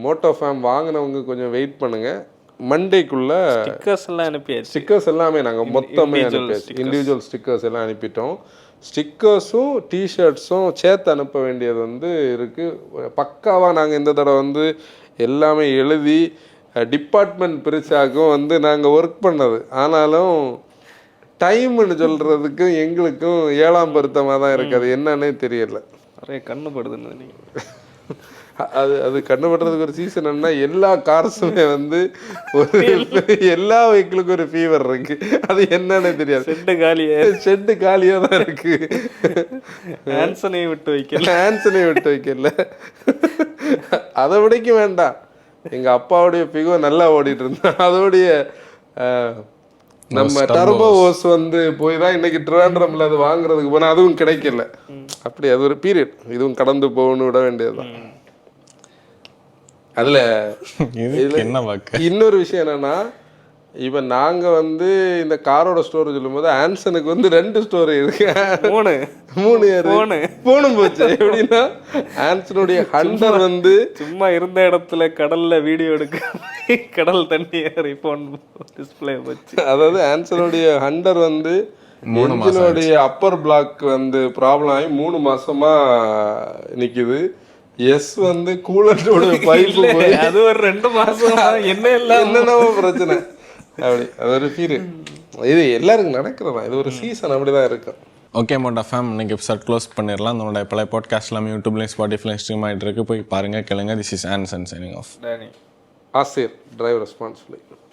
மோட்டோ ஃபேம் வாங்கினவங்க கொஞ்சம் வெயிட் பண்ணுங்கள். மண்டேக்குள்ளே ஸ்டிக்கர்ஸ் எல்லாமே நாங்கள் மொத்தமே அனுப்பியாச்சு. இண்டிவிஜுவல் ஸ்டிக்கர்ஸ் எல்லாம் அனுப்பிட்டோம். ஸ்டிக்கர்ஸும் டிஷர்ட்ஸும் சேர்த்து அனுப்ப வேண்டியது வந்து இருக்குது. பக்காவாக நாங்கள் இந்த தடவை வந்து எல்லாமே எழுதி டிபார்ட்மெண்ட் பிரிச்சாக்கும் வந்து நாங்கள் ஒர்க் பண்ணது. ஆனாலும் டைம்னு சொல்கிறதுக்கும் எங்களுக்கும் 7ஆம் பொருத்தமாக தான் இருக்குது. அது என்னன்னே தெரியல. நிறைய கண்ணுப்படுதுன்னு நீங்கள் அது கண்டுபடுறதுக்கு ஒரு சீசன் என்ன, எல்லா கார்ஸுமே வந்து ஒரு எல்லா வெஹிக்கிளுக்கும் ஒரு ஃபீவர் இருக்கு. அது என்னன்னு தெரியாது. ஷெட்டு காலியா தான் இருக்கு. ஆன்சனை விட்டு வைக்கல. அதை விடைக்க வேண்டாம். எங்க அப்பாவுடைய பிகோ நல்லா ஓடிட்டு இருந்தா, அதோடைய நம்ம டர்போ ஓஸ் வந்து போய் தான் இன்னைக்கு ட்ரிவாண்ட்ரம்ல அது வாங்குறதுக்கு போனால் அதுவும் கிடைக்கல. அப்படி அது ஒரு பீரியட். இதுவும் கடந்து போகணும்னு விட வேண்டியதுதான். அதில் இன்னொரு விஷயம் என்னன்னா, இப்போ நாங்கள் வந்து இந்த காரோட ஸ்டோரி சொல்லும்போது ஆன்சனுக்கு வந்து 2 ஸ்டோரி இருக்கு, 3 போனும் போச்சு. எப்படின்னா ஆன்சனுடைய ஹண்டர் வந்து சும்மா இருந்த இடத்துல கடல்ல வீடியோ எடுக்க கடல் தண்ணி ஏறி போன் டிஸ்பிளே வச்சு, அதாவது ஆன்சனுடைய ஹண்டர் வந்து இன்ஜினுடைய அப்பர் பிளாக் வந்து ப்ராப்ளம் ஆகி 3 மாசமா நிக்குது. எஸ் வந்து கூலண்டோட பைப்பு போய் அது ஒரு 2 மாசம் என்ன எல்லாம் என்னென்னவோ பிரச்சனை. அப்படி அது ஒரு ஃபீல். இது எல்லாருக்கும் நடக்கிறதா, இது ஒரு சீசன் அப்படிதான் இருக்கும். ஓகே மோட்டா ஃபேம், இன்னைக்கு எபிசோட் க்ளோஸ் பண்ணிடலாம். நம்மளோட பழைய பாட்காஸ்ட் எல்லாமே யூடியூப்லேயும் ஸ்பாட்டிஃபைலையும் ஸ்ட்ரீம் ஆகிட்டு இருக்கு. போய் பாருங்க, கேளுங்க. This is Anson signing off. ஆசிர் டிரைவ் ரெஸ்பான்சிபிலிட்டி.